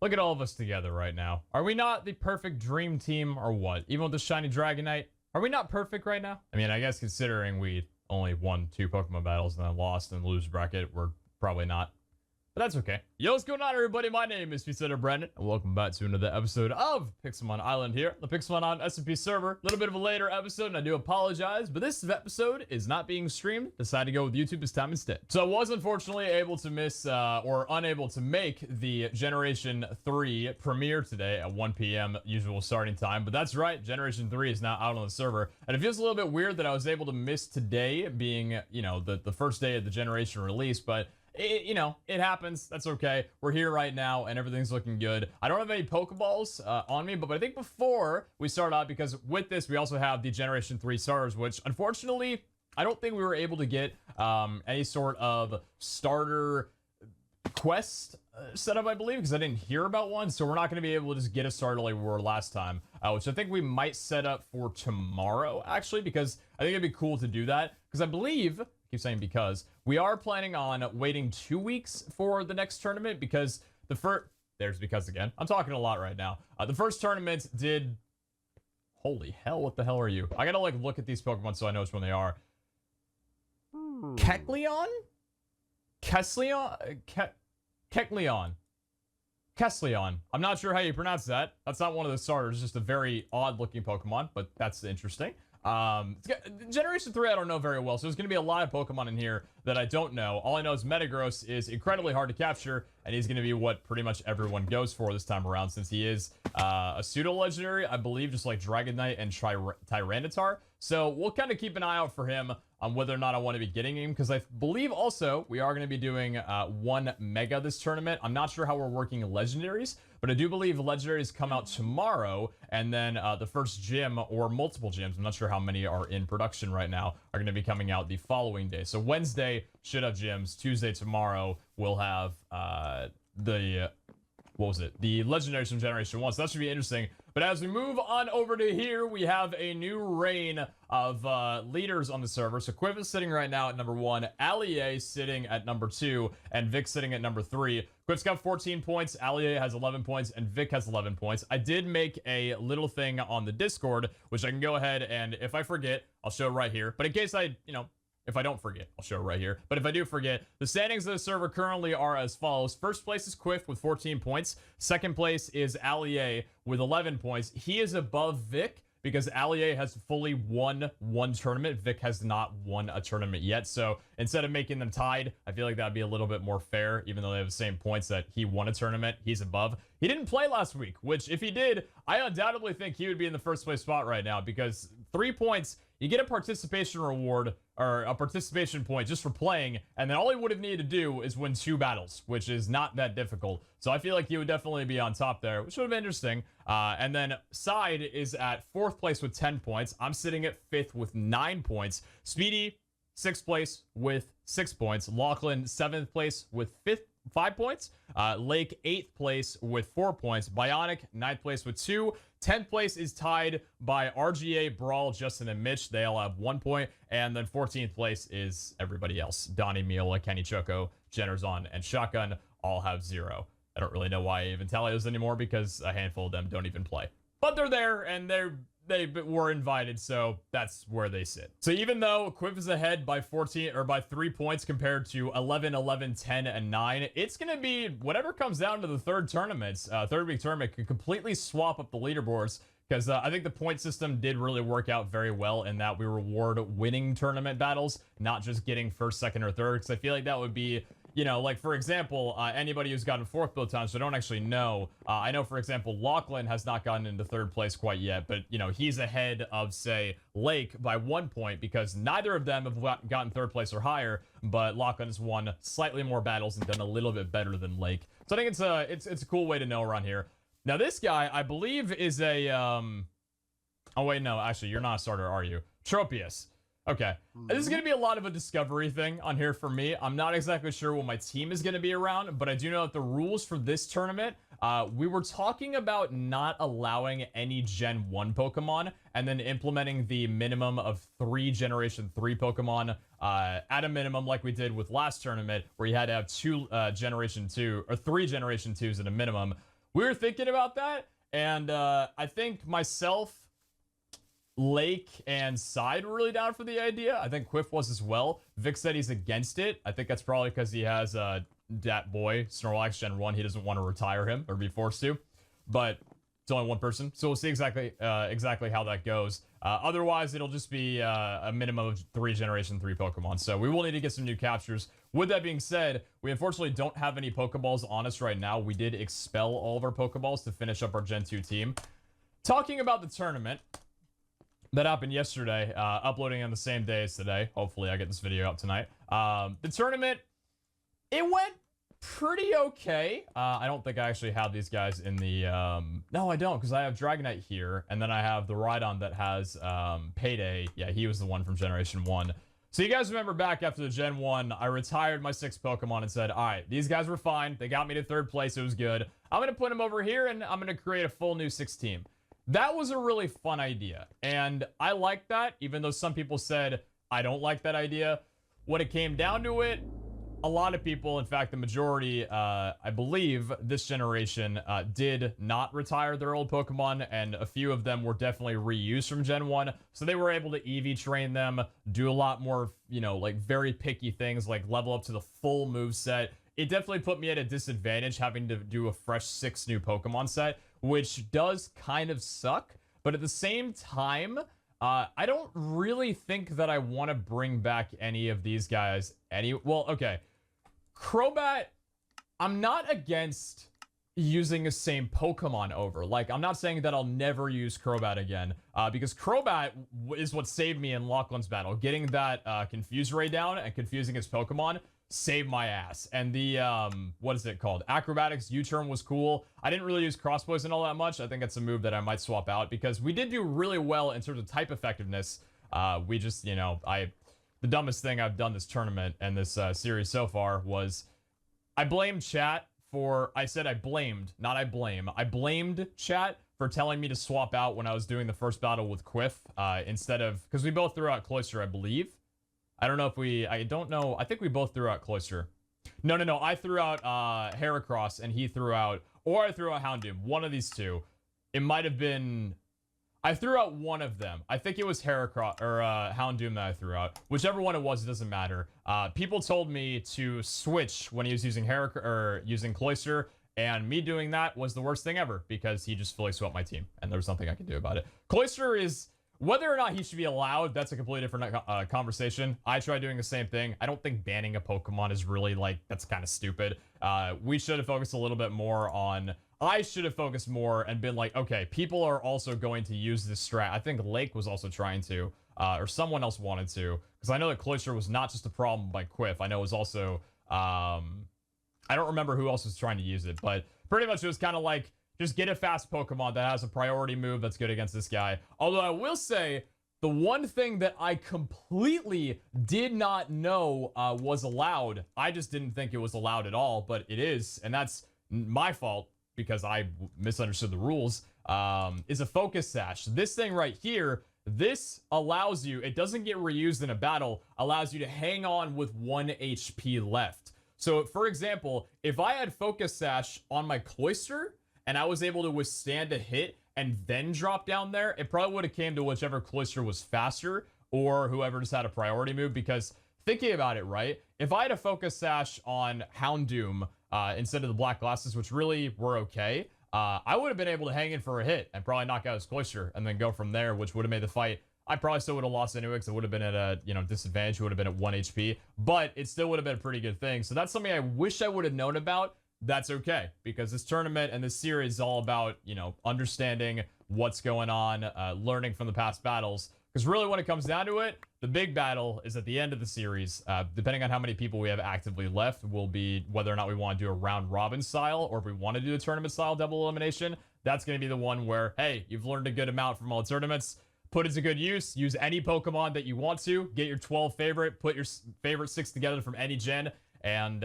Look at all of us together right now. Are we not the perfect dream team or what? Even with the shiny Dragonite, are we not perfect right now? I mean, I guess considering we only won 2 Pokemon battles and then lost in the lose bracket, we're probably not. But that's okay. Yo, what's going on, everybody? My name is PeteZahHutt Brandon, and welcome back to another episode of Pixelmon Island here, the Pixelmon on SMP server. A little bit of a later episode, and I do apologize, but this episode is not being streamed. Decided to go with YouTube this time instead. So I was unfortunately able to miss, or unable to make the Generation 3 premiere today at 1 p.m. usual starting time, but that's right, Generation 3 is now out on the server, and it feels a little bit weird that I was able to miss today being, you know, the first day of the Generation release, but it happens. That's okay. We're here right now and everything's looking good. I don't have any Pokeballs on me, but I think before we start out, because with this, we also have the Generation 3 starters, which unfortunately, I don't think we were able to get any sort of starter quest setup, I believe, because I didn't hear about one. So we're not going to be able to just get a starter like we were last time, which I think we might set up for tomorrow, actually, because I think it'd be cool to do that. Because I believe, keep saying because, we are planning on waiting 2 weeks for the next tournament, because the first, there's because again, I'm talking a lot right now. The first tournament did, holy hell, what the hell are you? I gotta like look at these Pokemon so I know which one they are. Kecleon? Kecleon. I'm not sure how you pronounce that. That's not one of the starters, just a very odd looking Pokemon, but that's interesting. Generation 3 I don't know very well, so there's going to be a lot of Pokemon in here that I don't know. All I know is Metagross is incredibly hard to capture, and he's going to be what pretty much everyone goes for this time around, since he is a pseudo-legendary, I believe, just like Dragonite and Tyranitar. So we'll kind of keep an eye out for him on whether or not I want to be getting him, because I believe also we are going to be doing 1 Mega this tournament. I'm not sure how we're working legendaries, but I do believe legendaries come out tomorrow, and then the first gym or multiple gyms, I'm not sure how many are in production right now, are going to be coming out the following day. So Wednesday should have gyms. Tuesday, tomorrow, we'll have the legendaries from Generation 1. So that should be interesting. But as we move on over to here, we have a new reign of leaders on the server. So Quiff is sitting right now at number 1, AliA sitting at number 2, and Vikk sitting at number 3. Quiff's got 14 points, AliA has 11 points, and Vikk has 11 points. I did make a little thing on the Discord, which I can go ahead and, if I forget, I'll show right here. But in case I, if I don't forget, I'll show it right here. But if I do forget, the standings of the server currently are as follows. First place is Quiff with 14 points. Second place is AliA with 11 points. He is above Vikk because AliA has fully won 1 tournament. Vikk has not won a tournament yet. So instead of making them tied, I feel like that'd be a little bit more fair, even though they have the same points that he won a tournament. He's above. He didn't play last week, which if he did, I undoubtedly think he would be in the first place spot right now, because 3 points, you get a participation reward or a participation point just for playing, and then all he would have needed to do is win 2 battles, which is not that difficult. So I feel like he would definitely be on top there, which would have been interesting. And then Side is at 4th place with 10 points. I'm sitting at 5th with 9 points. Speedy, 6th place with 6 points. Lachlan, 7th place with 5 points. Laake, 8th place with 4 points. Bionic, 9th place with 2. 10th place is tied by RGA, Brawl, Justin, and Mitch. They all have 1 point. And then 14th place is everybody else. Donnie, Miola, Kenny, Choco, Jennerzon, and Shotgun all have 0. I don't really know why I even tally those anymore, because a handful of them don't even play. But they're there, and they were invited, so that's where they sit. So even though Quiff is ahead by 3 points compared to 11, 11, 10, and 9, it's going to be whatever comes down to the third week tournament could completely swap up the leaderboards, because I think the point system did really work out very well in that we reward winning tournament battles, not just getting 1st, 2nd, or 3rd, because I feel like that would be, like, for example, anybody who's gotten 4th both times, so I don't actually know. I know, for example, Lachlan has not gotten into 3rd place quite yet, but, he's ahead of, say, Laake by 1 point, because neither of them have gotten 3rd place or higher, but Lachlan has won slightly more battles and done a little bit better than Laake. So I think it's a cool way to know around here. Now, this guy, I believe, is a, oh, wait, no, actually, you're not a starter, are you? Tropius. Okay, this is going to be a lot of a discovery thing on here for me. I'm not exactly sure what my team is going to be around, but I do know that the rules for this tournament, we were talking about not allowing any Gen 1 Pokemon and then implementing the minimum of 3 Generation 3 Pokemon at a minimum, like we did with last tournament, where you had to have 2 Generation 2 or 3 Generation 2s at a minimum. we were thinking about that, and I think myself, Laake, and Side were really down for the idea. I think Quiff was as well. Vikk said he's against it. I think that's probably because he has that boy, Snorlax Gen 1. He doesn't want to retire him or be forced to. But it's only one person, so we'll see exactly how that goes. Otherwise, it'll just be a minimum of 3 Generation 3 Pokemon. So we will need to get some new captures. With that being said, we unfortunately don't have any Pokeballs on us right now. We did expel all of our Pokeballs to finish up our Gen 2 team. Talking about the tournament that happened yesterday, uploading on the same day as today. Hopefully I get this video up tonight. The tournament, it went pretty okay. I don't think I actually have these guys in the, no, I don't, because I have Dragonite here, and then I have the Rhydon that has Payday. Yeah, he was the one from Generation 1. So you guys remember back after the Gen 1, I retired my 6 Pokemon and said, all right, these guys were fine. They got me to 3rd place. It was good. I'm going to put them over here, and I'm going to create a full new 6 team. That was a really fun idea, and I like that, even though some people said I don't like that idea. When it came down to it, a lot of people, in fact, the majority, I believe, this generation did not retire their old Pokemon, and a few of them were definitely reused from Gen 1, so they were able to EV train them, do a lot more, you know, like, very picky things, like level up to the full move set. It definitely put me at a disadvantage having to do a fresh 6 new Pokemon set, which does kind of suck, but at the same time, I don't really think that I want to bring back any of these guys well, okay. Crobat, I'm not against using the same Pokemon over. Like, I'm not saying that I'll never use Crobat again, because Crobat is what saved me in Lachlan's battle. Getting that Confuse Ray down and confusing his Pokemon saved my ass. And the, what is it called? Acrobatics U-turn was cool. I didn't really use Cross Poison all that much. I think that's a move that I might swap out, because we did do really well in terms of type effectiveness. We just, you know, the dumbest thing I've done this tournament and this series so far was I blamed chat for, I said I blamed, not I blame. I blamed chat for telling me to swap out when I was doing the first battle with Quiff, instead of, because we both threw out Cloyster, I believe. I don't know if I don't know. I think we both threw out Cloyster. No. I threw out Heracross and he threw out, or I threw out Houndoom. One of these two. It might have been, I threw out one of them. I think it was Heracross or Houndoom that I threw out. Whichever one it was, it doesn't matter. People told me to switch when he was using using Cloyster, and me doing that was the worst thing ever because he just fully swept my team, and there was nothing I could do about it. Cloyster is, whether or not he should be allowed, that's a completely different conversation. I tried doing the same thing. I don't think banning a Pokemon is really, like, that's kind of stupid. We should have focused a little bit more on, I should have focused more and been like, okay, people are also going to use this strat. I think Laake was also trying to, or someone else wanted to, because I know that Cloyster was not just a problem by Quiff. I know it was also, I don't remember who else was trying to use it, but pretty much it was kind of like, just get a fast Pokemon that has a priority move that's good against this guy. Although I will say, the one thing that I completely did not know was allowed, I just didn't think it was allowed at all, but it is, and that's my fault because I misunderstood the rules, is a Focus Sash. This thing right here, this allows you, it doesn't get reused in a battle, allows you to hang on with 1 HP left. So, for example, if I had Focus Sash on my Cloyster, and I was able to withstand a hit and then drop down there, it probably would have came to whichever Cloyster was faster or whoever just had a priority move, because thinking about it, right? If I had a Focus Sash on Houndoom instead of the Black Glasses, which really were okay, I would have been able to hang in for a hit and probably knock out his Cloyster and then go from there, which would have made the fight. I probably still would have lost anyway because it would have been at a, you know, disadvantage. It would have been at 1 HP, but it still would have been a pretty good thing. So that's something I wish I would have known about. That's okay, because this tournament and this series is all about, you know, understanding what's going on, learning from the past battles. Because really, when it comes down to it, the big battle is at the end of the series. Depending on how many people we have actively left, will be whether or not we want to do a round robin style or if we want to do a tournament style double elimination. That's going to be the one where, hey, you've learned a good amount from all the tournaments. Put it to good use. Use any Pokemon that you want to. Get your 12 favorite. Put your favorite 6 together from any gen. And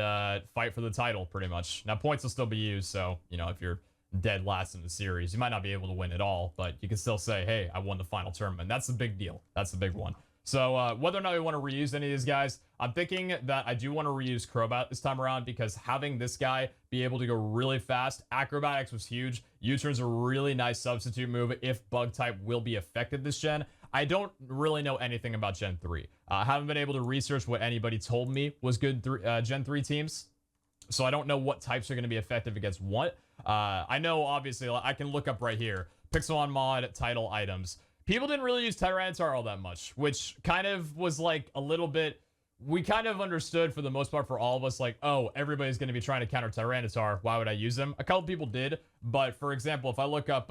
fight for the title, pretty much. Now, points will still be used, so, you know, if you're dead last in the series, you might not be able to win at all, but you can still say, hey, I won the final tournament. That's the big deal. That's the big one. So whether or not we want to reuse any of these guys, I'm thinking that I do want to reuse Crobat this time around because having this guy be able to go really fast, acrobatics was huge. U-turn's a really nice substitute move if bug type will be affected this gen. I don't really know anything about Gen 3. I haven't been able to research what anybody told me was good Gen 3 teams. So I don't know what types are going to be effective against what. I know, obviously, I can look up right here. Pixelmon mod title items. People didn't really use Tyranitar all that much, which kind of was like a little bit... We kind of understood for the most part for all of us, like, oh, everybody's going to be trying to counter Tyranitar. Why would I use them? A couple people did, but for example, if I look up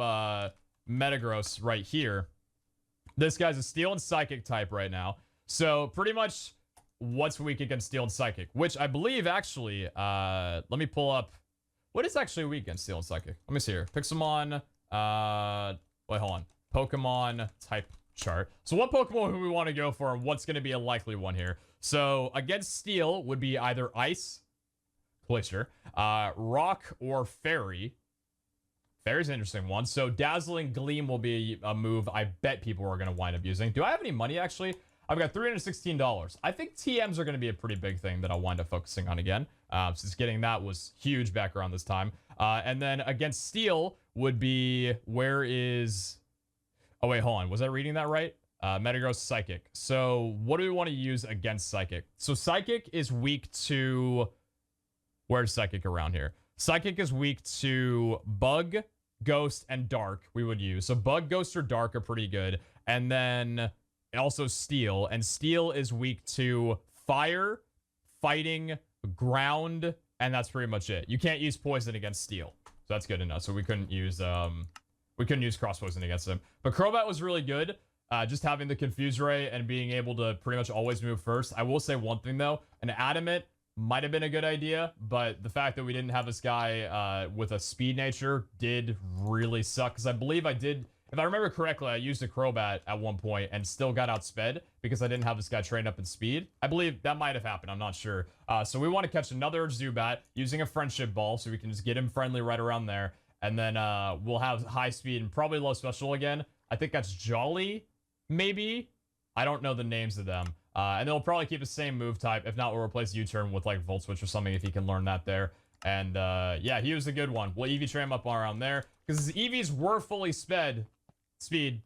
Metagross right here, this guy's a Steel and Psychic type right now. So pretty much what's weak against Steel and Psychic, which I believe actually, let me pull up, what is actually weak against Steel and Psychic? Let me see here. Pixelmon, wait, hold on. Pokemon type chart. So what Pokemon do we want to go for and what's going to be a likely one here? So against Steel would be either Ice, Glacier, Rock, or Fairy. Fairy's an interesting one. So Dazzling Gleam will be a move I bet people are going to wind up using. Do I have any money actually? I've got $316. I think TMs are going to be a pretty big thing that I'll wind up focusing on again. Since getting that was huge back around this time. And then against Steel would be, where is... Oh, wait, hold on. Was I reading that right? Metagross Psychic. So what do we want to use against Psychic? So Psychic is weak to... Where's Psychic around here? Psychic is weak to Bug, Ghost, and Dark we would use. So Bug, Ghost, or Dark are pretty good. And then also Steel. And Steel is weak to Fire, Fighting, Ground, and that's pretty much it. You can't use Poison against Steel. So that's good enough. So we couldn't use Cross Poison against him. But Crobat was really good. Just having the Confuse Ray and being able to pretty much always move first. I will say one thing though, an Adamant might have been a good idea, but the fact that we didn't have this guy with a speed nature did really suck. Because I believe I did, if I remember correctly, I used a Crobat at one point and still got outsped because I didn't have this guy trained up in speed. I believe that might have happened. I'm not sure. So we want to catch another Zubat using a Friendship Ball so we can just get him friendly right around there. And then we'll have high speed and probably low special again. I think that's Jolly, maybe. I don't know the names of them. And they'll probably keep the same move type. If not, we'll replace U-turn with like Volt Switch or something if he can learn that there. And yeah, he was a good one. We'll EV train him up around there. Because his EVs were fully speed. It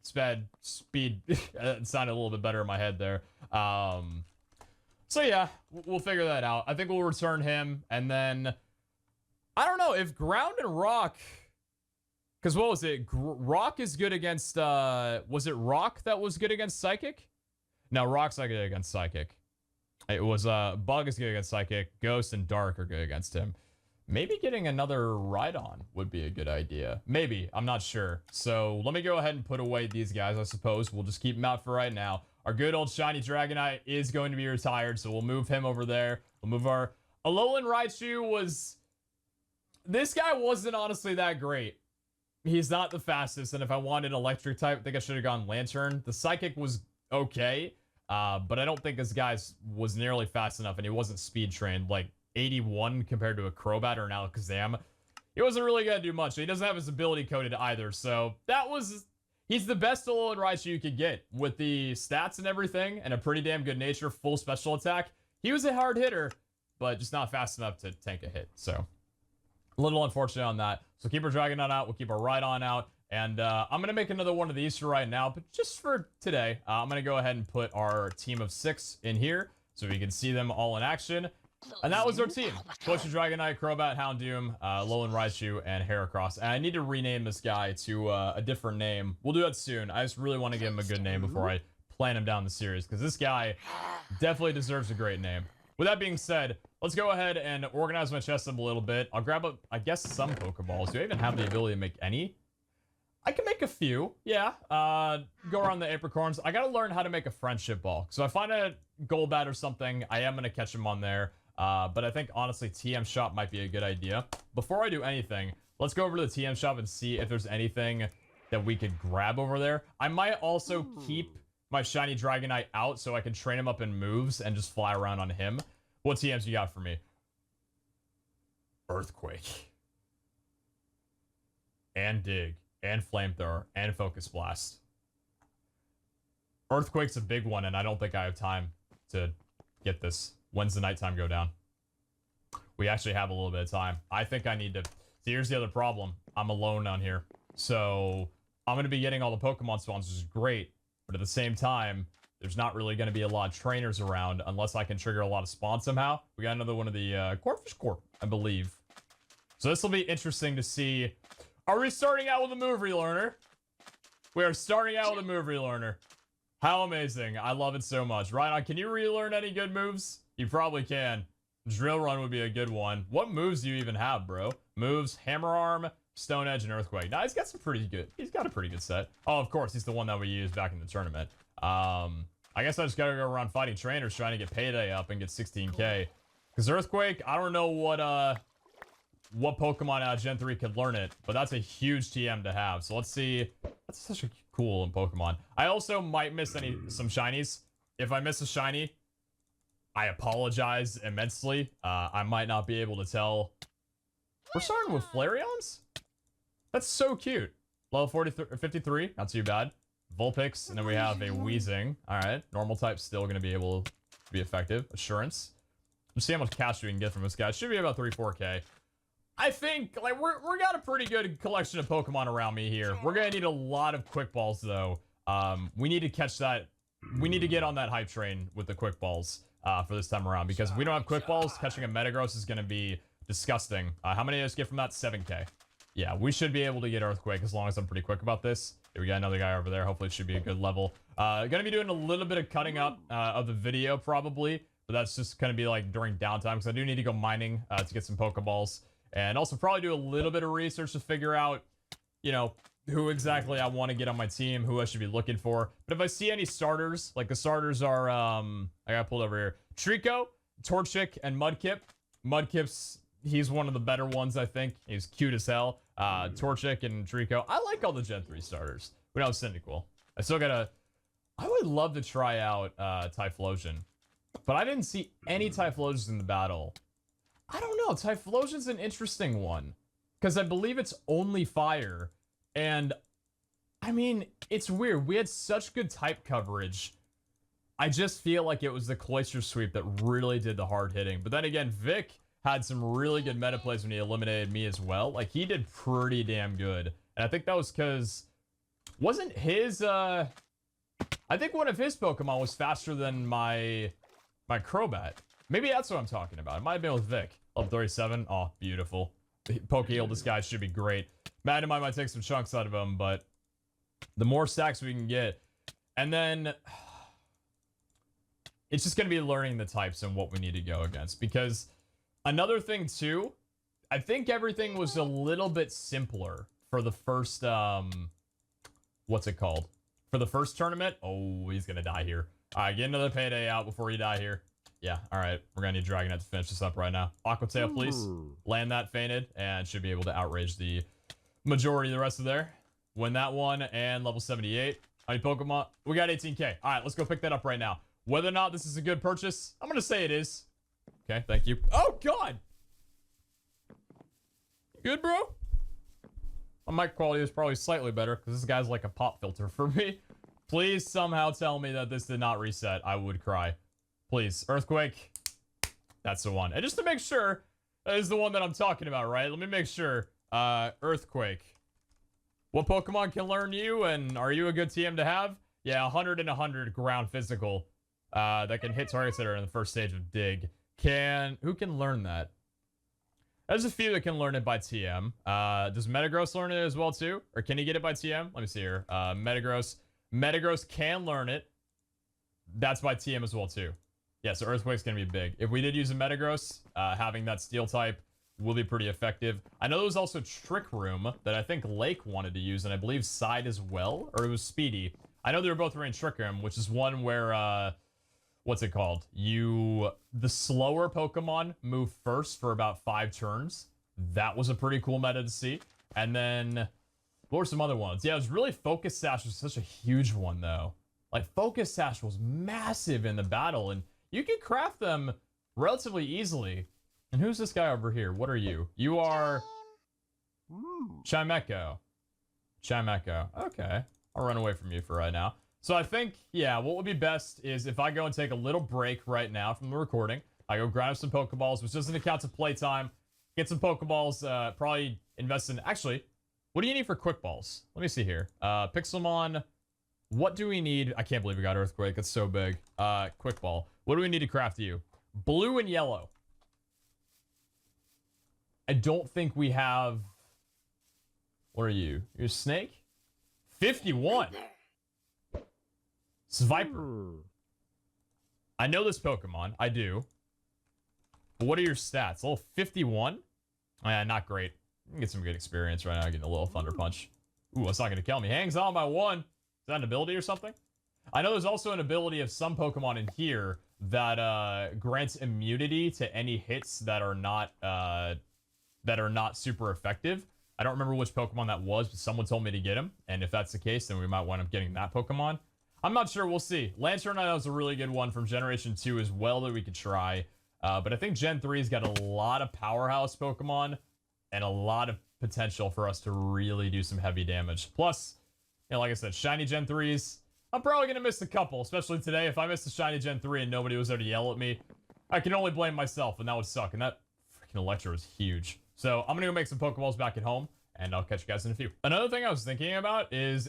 sounded a little bit better in my head there. So yeah, we'll figure that out. I think we'll return him. And then, I don't know, if Ground and Rock... Because what was it? Rock is good against, was it Rock that was good against Psychic? No, Rock's not good against Psychic. It was, Bug is good against Psychic. Ghost and Dark are good against him. Maybe getting another Rhydon would be a good idea. Maybe, I'm not sure. So let me go ahead and put away these guys, I suppose. We'll just keep them out for right now. Our good old shiny Dragonite is going to be retired, so we'll move him over there. We'll move our... Alolan Raichu was... This guy wasn't honestly that great. He's not the fastest, and if I wanted electric type, I think I should have gone Lantern. The Psychic was okay, but I don't think this guy was nearly fast enough, and he wasn't speed trained. Like, 81 compared to a Crobat or an Alakazam. He wasn't really going to do much. He doesn't have his ability coded either, so that was... He's the best Alolan Raichu you could get. With the stats and everything, and a pretty damn good nature, full special attack. He was a hard hitter, but just not fast enough to tank a hit, so... A little unfortunate on that. So keep our Dragonite out. We'll keep our Rhydon out. And I'm going to make another one of these for right now. But just for today, I'm going to go ahead and put our team of 6 in here. So we can see them all in action. And that was our team. Glacier Dragonite, Crobat, Houndoom, Alolan Raichu, and Heracross. And I need to rename this guy to a different name. We'll do that soon. I just really want to give him a good name before I plan him down the series. Because this guy definitely deserves a great name. With that being said, let's go ahead and organize my chest up a little bit. I'll grab, I guess, some Pokeballs. Do I even have the ability to make any? I can make a few, yeah. Go around the apricorns. I gotta learn how to make a Friendship Ball. So if I find a Golbat or something, I am gonna catch him on there. But I think, honestly, TM Shop might be a good idea. Before I do anything, let's go over to the TM Shop and see if there's anything that we could grab over there. I might also keep my shiny Dragonite out so I can train him up in moves and just fly around on him. What TMs you got for me? Earthquake. And Dig. And Flamethrower. And Focus Blast. Earthquake's a big one, and I don't think I have time to get this. When's the nighttime go down? We actually have a little bit of time. I think I need to... See, here's the other problem. I'm alone down here. So, I'm going to be getting all the Pokemon spawns, which is great. But at the same time, there's not really going to be a lot of trainers around unless I can trigger a lot of spawns somehow. We got another one of the Corphish Corp, I believe. So this will be interesting to see. Are we starting out with a move relearner? We are starting out with a move relearner. How amazing. I love it so much. Ronald, can you relearn any good moves? You probably can. Drill Run would be a good one. What moves do you even have, bro? Moves, Hammer Arm, Stone Edge, and Earthquake. Now, he's got some pretty good... He's got a pretty good set. Oh, of course, he's the one that we used back in the tournament. I guess I just gotta go around fighting trainers trying to get Payday up and get 16k. Because Earthquake, I don't know what Pokemon out of Gen 3 could learn it, but that's a huge TM to have. So let's see. That's such a cool in Pokemon. I also might miss some shinies. If I miss a shiny, I apologize immensely. I might not be able to tell. We're starting with Flareons? That's so cute. Level 53, not too bad. Vulpix, and then we have a Weezing. Alright, normal type still going to be able to be effective. Assurance. Let's see how much cash we can get from this guy. Should be about 3-4k. I think, like, we got a pretty good collection of Pokemon around me here. We're going to need a lot of Quick Balls, though. We need to catch that. We need to get on that hype train with the Quick Balls for this time around. Because if we don't have Quick Balls, catching a Metagross is going to be disgusting. How many of us get from that? 7k. Yeah, we should be able to get Earthquake as long as I'm pretty quick about this. Here we got another guy over there. Hopefully it should be a good level. Gonna be doing a little bit of cutting up of the video probably. But that's just gonna be like during downtime. Because I do need to go mining to get some Pokeballs. And also probably do a little bit of research to figure out, you know, who exactly I want to get on my team. Who I should be looking for. But if I see any starters, like the starters are, I got pulled over here. Trico, Torchic, and Mudkip. Mudkip's... He's one of the better ones, I think. He's cute as hell. Torchic and Trico. I like all the Gen 3 starters. We don't have Cyndaquil. I still gotta... I would love to try out Typhlosion. But I didn't see any Typhlosions in the battle. I don't know. Typhlosion's an interesting one. Because I believe it's only fire. And, I mean, it's weird. We had such good type coverage. I just feel like it was the Cloyster Sweep that really did the hard hitting. But then again, Vikk had some really good meta plays when he eliminated me as well. Like, he did pretty damn good. And I think that was because... Wasn't his, I think one of his Pokemon was faster than my Crobat. Maybe that's what I'm talking about. It might have been with Vikk. Level 37. Oh, beautiful. Poke-heal this guy should be great. Mad might take some chunks out of him, but... The more stacks we can get. And then... It's just going to be learning the types and what we need to go against. Because... Another thing, too, I think everything was a little bit simpler for the first, what's it called? For the first tournament? Oh, he's gonna die here. All right, get another Payday out before you die here. Yeah, all right, we're gonna need Dragonite to finish this up right now. Aqua Tail, please. Land that fainted, and should be able to outrage the majority of the rest of there. Win that one, and level 78. How many Pokemon? We got 18k. All right, let's go pick that up right now. Whether or not this is a good purchase, I'm gonna say it is. Okay, thank you. Oh, God! Good, bro? My mic quality is probably slightly better, because this guy's like a pop filter for me. Please somehow tell me that this did not reset. I would cry. Please. Earthquake. That's the one. And just to make sure, that is the one that I'm talking about, right? Let me make sure. Earthquake. What Pokemon can learn you, and are you a good TM to have? Yeah, 100 and 100 ground physical. That can hit targets that are in the first stage of Dig. Who can learn that? There's a few that can learn it by TM. Does Metagross learn it as well too? Or can he get it by TM? Let me see here. Metagross can learn it. That's by TM as well too. Yeah, so Earthquake's gonna be big. If we did use a Metagross, having that steel type will be pretty effective. I know there was also Trick Room that I think Laake wanted to use, and I believe Side as well, or it was Speedy. I know they were both running Trick Room, which is one where what's it called? The slower Pokemon move first for about 5 turns. That was a pretty cool meta to see. And then, what were some other ones? Yeah, it was really Focus Sash was such a huge one, though. Like, Focus Sash was massive in the battle, and you can craft them relatively easily. And who's this guy over here? What are you? You are... Chimecho. Okay. I'll run away from you for right now. So I think, yeah, what would be best is if I go and take a little break right now from the recording. I go grab some Pokeballs, which doesn't account to playtime. Get some Pokeballs, probably invest in... Actually, what do you need for Quick Balls? Let me see here. Pixelmon, what do we need? I can't believe we got Earthquake. It's so big. Quick Ball. What do we need to craft you? Blue and yellow. I don't think we have... What are you? You're a snake? 51. Sviper. I know this Pokemon. I do. But what are your stats? Level 51? Oh, yeah, not great. I can get some good experience right now. Getting a little Thunder Punch. Ooh, that's not going to kill me. Hangs on by 1. Is that an ability or something? I know there's also an ability of some Pokemon in here that grants immunity to any hits that are not super effective. I don't remember which Pokemon that was, but someone told me to get him. And if that's the case, then we might wind up getting that Pokemon. I'm not sure. We'll see. Lantern, I know, is a really good one from Generation 2 as well that we could try. But I think Gen 3's got a lot of powerhouse Pokemon and a lot of potential for us to really do some heavy damage. Plus, you know, like I said, shiny Gen 3s, I'm probably going to miss a couple, especially today. If I missed a shiny Gen 3 and nobody was there to yell at me, I can only blame myself, and that would suck. And that freaking Electro is huge. So I'm going to go make some Pokeballs back at home, and I'll catch you guys in a few. Another thing I was thinking about is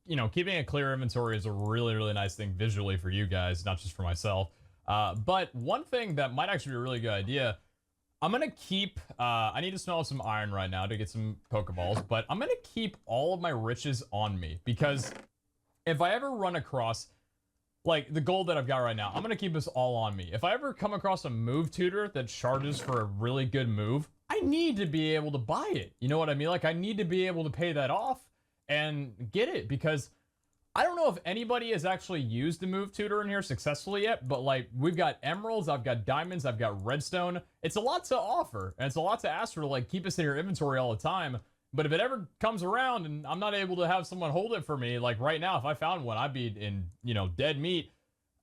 you know, keeping a clear inventory is a really, really nice thing visually for you guys, not just for myself. But one thing that might actually be a really good idea, I'm going to keep, I need to smell some iron right now to get some Pokeballs, but I'm going to keep all of my riches on me, because if I ever run across, like, the gold that I've got right now, I'm going to keep this all on me. If I ever come across a move tutor that charges for a really good move, I need to be able to buy it. You know what I mean? Like, I need to be able to pay that off and get it, because I don't know if anybody has actually used the move tutor in here successfully yet, but like, we've got emeralds, I've got diamonds, I've got redstone. It's a lot to offer, and it's a lot to ask for to like keep us in your inventory all the time. But if it ever comes around and I'm not able to have someone hold it for me, like right now, if I found one, I'd be in, you know, dead meat.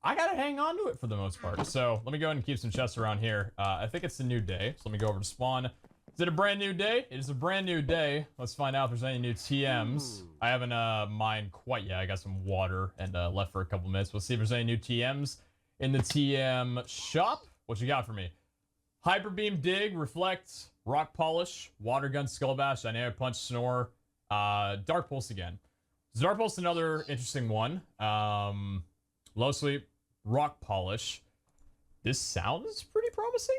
I gotta hang on to it for the most part. So let me go ahead and keep some chests around here. I think it's a new day, so let me go over to spawn. Is it a brand new day? It is a brand new day. Let's find out if there's any new TMs. I haven't mined quite yet. I got some water and left for a couple minutes. We'll see if there's any new TMs in the TM shop. What you got for me? Hyper Beam, Dig, Reflect, Rock Polish, Water Gun, Skull Bash, Dynamic Punch, Snore, Dark Pulse again. Dark Pulse, another interesting one. Low Sleep, Rock Polish. This sounds pretty promising.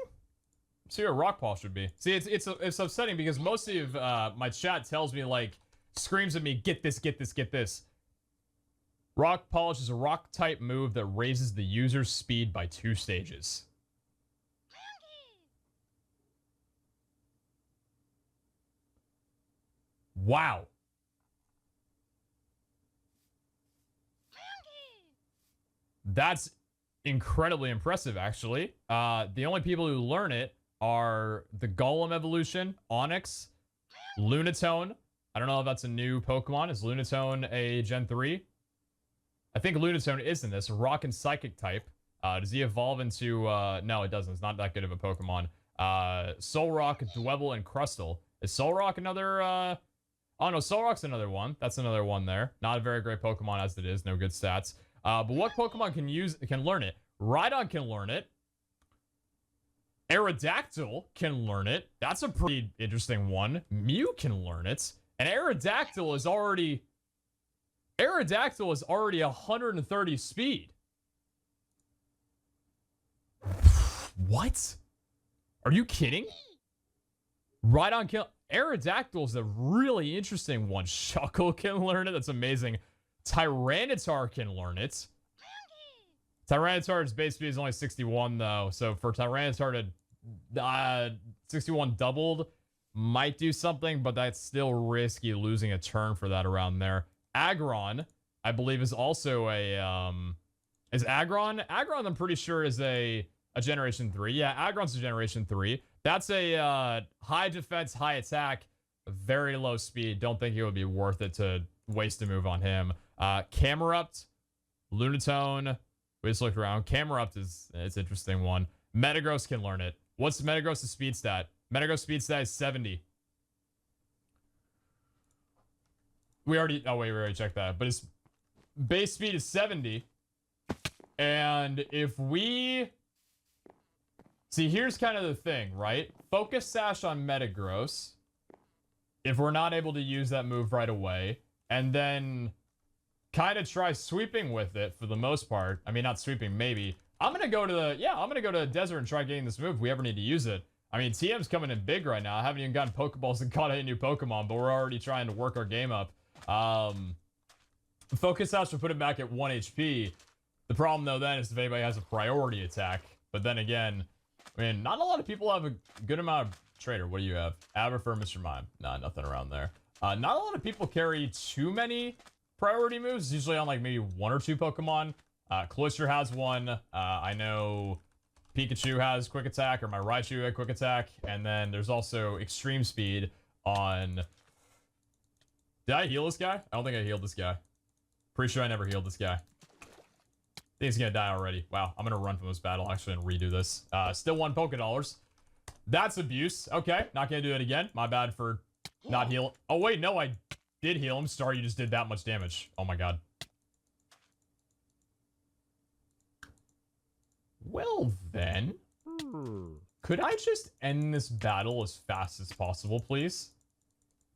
See what Rock Polish should be. See, it's upsetting because most of my chat tells me, like, screams at me, get this, get this, get this. Rock Polish is a rock type move that raises the user's speed by 2 stages. Wow. That's incredibly impressive, actually. The only people who learn it are the Golem evolution, Onyx, Lunatone. I don't know if that's a new Pokemon. Is Lunatone a Gen 3? I think Lunatone is in this. Rock and Psychic type. Does he evolve into... no, it doesn't. It's not that good of a Pokemon. Solrock, Dwebble, and Crustle. Is Solrock another... Oh, no, Solrock's another one. That's another one there. Not a very great Pokemon as it is. No good stats. But what Pokemon can learn it? Rhydon can learn it. Aerodactyl can learn it. That's a pretty interesting one. Mew can learn it. And Aerodactyl is already 130 speed. What? Are you kidding? Rhydon can... Aerodactyl is a really interesting one. Shuckle can learn it. That's amazing. Tyranitar can learn it. Tyranitar's base speed is only 61, though. So for Tyranitar to 61 doubled might do something, but that's still risky losing a turn for that around there. Aggron, I believe, is also a... is Aggron? Aggron, I'm pretty sure, is a Generation 3. Yeah, Aggron's a Generation 3. That's a high defense, high attack, very low speed. Don't think it would be worth it to waste a move on him. Camerupt, Lunatone. We just looked around. Camerupt it's an interesting one. Metagross can learn it. What's Metagross' speed stat? Metagross' speed stat is 70. We already checked that. But base speed is 70. And if we... See, here's kind of the thing, right? Focus Sash on Metagross. If we're not able to use that move right away. And then kind of try sweeping with it for the most part. I mean, not sweeping, maybe. I'm going to go to the... Yeah, I'm going to go to the desert and try getting this move if we ever need to use it. I mean, TM's coming in big right now. I haven't even gotten Pokeballs and caught any new Pokemon, but we're already trying to work our game up. Focus Sash will put it back at 1 HP. The problem, though, then, is if anybody has a priority attack. But then again, I mean, not a lot of people have a good amount of... Trader, what do you have? Aberfur, Mr. Mime. Nah, nothing around there. Not a lot of people carry too many priority moves. It's usually on, like, maybe 1 or 2 Pokemon. Cloyster has one. I know Pikachu has Quick Attack, or my Raichu had Quick Attack. And then there's also Extreme Speed on... Did I heal this guy? I don't think I healed this guy. Pretty sure I never healed this guy. I think he's gonna die already. Wow, I'm gonna run from this battle actually and redo this. Still 1 Pokédollars. That's abuse. Okay, not gonna do it again. My bad for not healing. Oh wait, no, I did heal him. Sorry, you just did that much damage. Oh my god. Well then, could I just end this battle as fast as possible, please?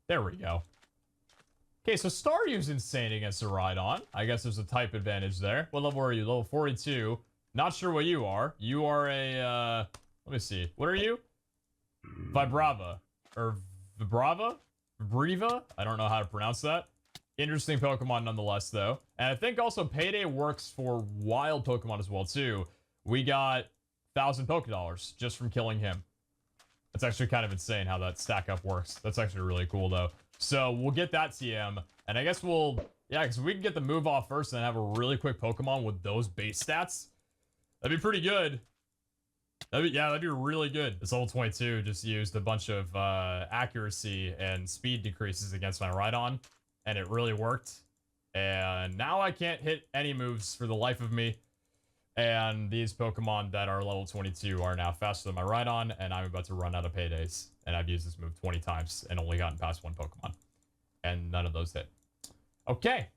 There we go. Okay, so Staryu's insane against a Rhydon. I guess there's a type advantage there. What level are you? Level 42. Not sure what you are. You are a, let me see. What are you? Vibrava. Or Vibrava? Vibriva? I don't know how to pronounce that. Interesting Pokemon nonetheless, though. And I think also Payday works for wild Pokemon as well, too. We got 1,000 Pokedollars just from killing him. That's actually kind of insane how that stack up works. That's actually really cool, though. So we'll get that TM, and I guess we'll, yeah, because we can get the move off first and then have a really quick Pokemon with those base stats. That'd be pretty good. That'd be really good. This level 22 just used a bunch of accuracy and speed decreases against my Rhydon, and it really worked. And now I can't hit any moves for the life of me. And these Pokemon that are level 22 are now faster than my Rhydon, and I'm about to run out of Paydays. And I've used this move 20 times and only gotten past 1 Pokemon. And none of those hit. Okay.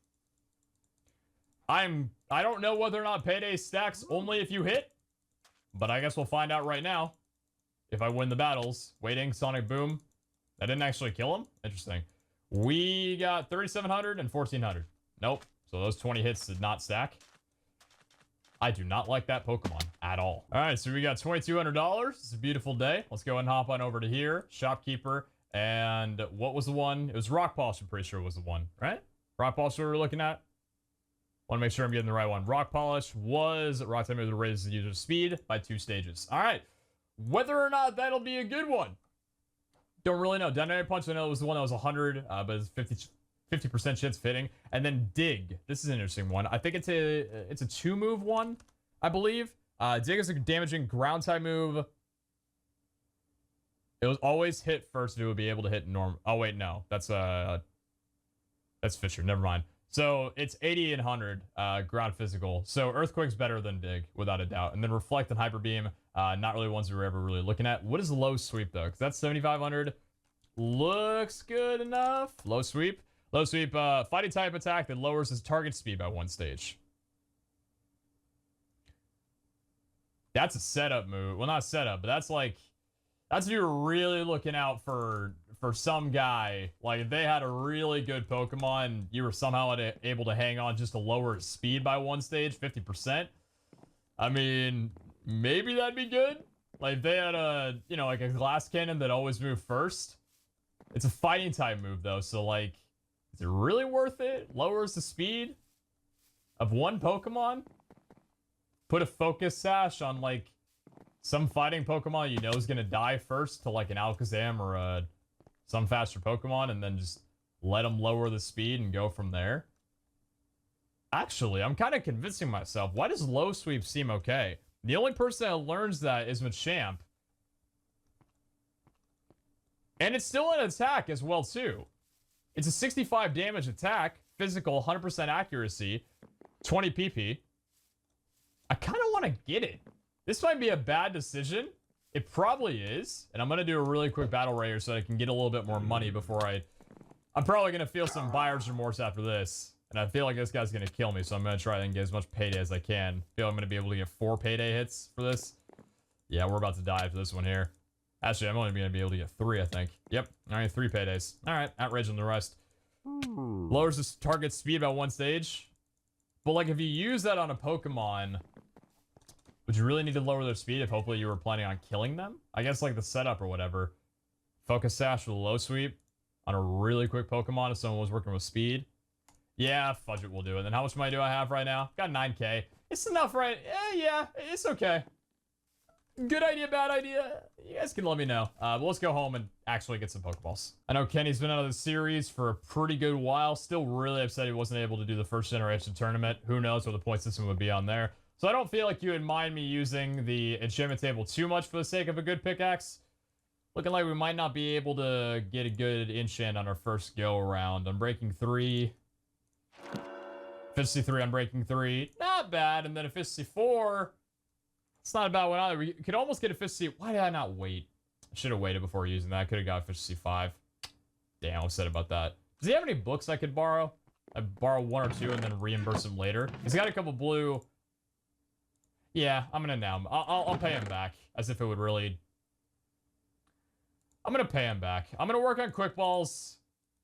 I don't know whether or not Payday stacks only if you hit, but I guess we'll find out right now. If I win the battles. Waiting, Sonic Boom. That didn't actually kill him? Interesting. We got 3,700 and 1,400. Nope. So those 20 hits did not stack. I do not like that Pokemon at all. All right, so we got $2,200. It's a beautiful day. Let's go and hop on over to here. Shopkeeper. And what was the one? It was Rock Polish, I'm pretty sure was the one, right? Rock Polish we were looking at. Want to make sure I'm getting the right one. Rock Polish was Rock Type move that raises the user's speed by 2 stages. All right. Whether or not that'll be a good one. Don't really know. Dynamic Punch, I know it was the one that was 100, but it's 50% chance of hitting. And then Dig. This is an interesting one. I think it's a 2-move one, I believe. Dig is a damaging ground type move. It was always hit first. It would be able to hit norm. Oh wait, no, that's Fisher. Never mind. So it's 80 and 100 ground physical. So Earthquake's better than Dig without a doubt. And then Reflect and Hyper Beam. Not really ones we were ever really looking at. What is Low Sweep though? Because that's 7,500. Looks good enough. Low Sweep. Low Sweep, fighting type attack that lowers his target speed by 1 stage. That's a setup move. Well, not setup, but that's like... That's if you're really looking out for some guy. Like, if they had a really good Pokemon, and you were somehow able to hang on just to lower his speed by 1 stage, 50%. I mean, maybe that'd be good. Like, if they had a, you know, like a Glass Cannon that always moved first. It's a fighting type move, though, so, like... Is it really worth it? Lowers the speed of 1 Pokemon? Put a Focus Sash on, like, some fighting Pokemon you know is going to die first to, like, an Alakazam or some faster Pokemon, and then just let them lower the speed and go from there? Actually, I'm kind of convincing myself. Why does Low Sweep seem okay? The only person that learns that is Machamp. And it's still an attack as well, too. It's a 65 damage attack, physical, 100% accuracy, 20 PP. I kind of want to get it. This might be a bad decision. It probably is. And I'm going to do a really quick battle rayer so I can get a little bit more money before I'm probably going to feel some buyer's remorse after this. And I feel like this guy's going to kill me, so I'm going to try and get as much payday as I can. I feel I'm going to be able to get 4 payday hits for this. Yeah, we're about to die for this one here. Actually, I'm only going to be able to get 3, I think. Yep. All right, 3 paydays. All right, outraging the rest. Lowers the target's speed by 1 stage. But, like, if you use that on a Pokemon, would you really need to lower their speed if hopefully you were planning on killing them? I guess, like, the setup or whatever. Focus Sash with a low sweep on a really quick Pokemon if someone was working with speed. Yeah, fudge it, we'll do it. Then how much money do I have right now? Got 9K. It's enough, right? Yeah, it's okay. Good idea, bad idea. You guys can let me know. But let's go home and actually get some Pokeballs. I know Kenny's been out of the series for a pretty good while. Still really upset he wasn't able to do the first generation tournament. Who knows what the point system would be on there. So I don't feel like you would mind me using the enchantment table too much for the sake of a good pickaxe. Looking like we might not be able to get a good enchant on our first go around. I'm breaking 3. Efficiency 3 on breaking 3. Not bad. And then efficiency 4. It's not a bad one either. We could almost get efficiency. Why did I not wait? I should have waited before using that. I could have got efficiency 5. Damn, I was sad about that. Does he have any books I could borrow? I'd borrow 1 or 2 and then reimburse him later. He's got a couple blue. Yeah, I'm gonna now. I'll pay him back. As if it would really... I'm gonna pay him back. I'm gonna work on quick balls.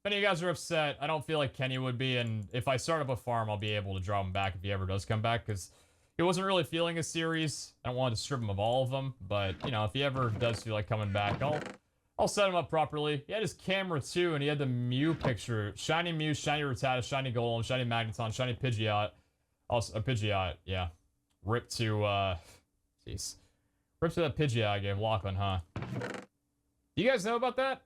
If any of you guys are upset, I don't feel like Kenny would be, and if I start up a farm, I'll be able to draw him back if he ever does come back, because he wasn't really feeling a series. I don't want to strip him of all of them, but, you know, if he ever does feel like coming back, I'll set him up properly. He had his camera, too, and he had the Mew picture. Shiny Mew, Shiny Rattata, Shiny Golem, Shiny Magneton, Shiny PeteZahHutt. Also, PeteZahHutt, yeah. Rip to, jeez. Rip to that PeteZahHutt I gave Lachlan, huh? You guys know about that?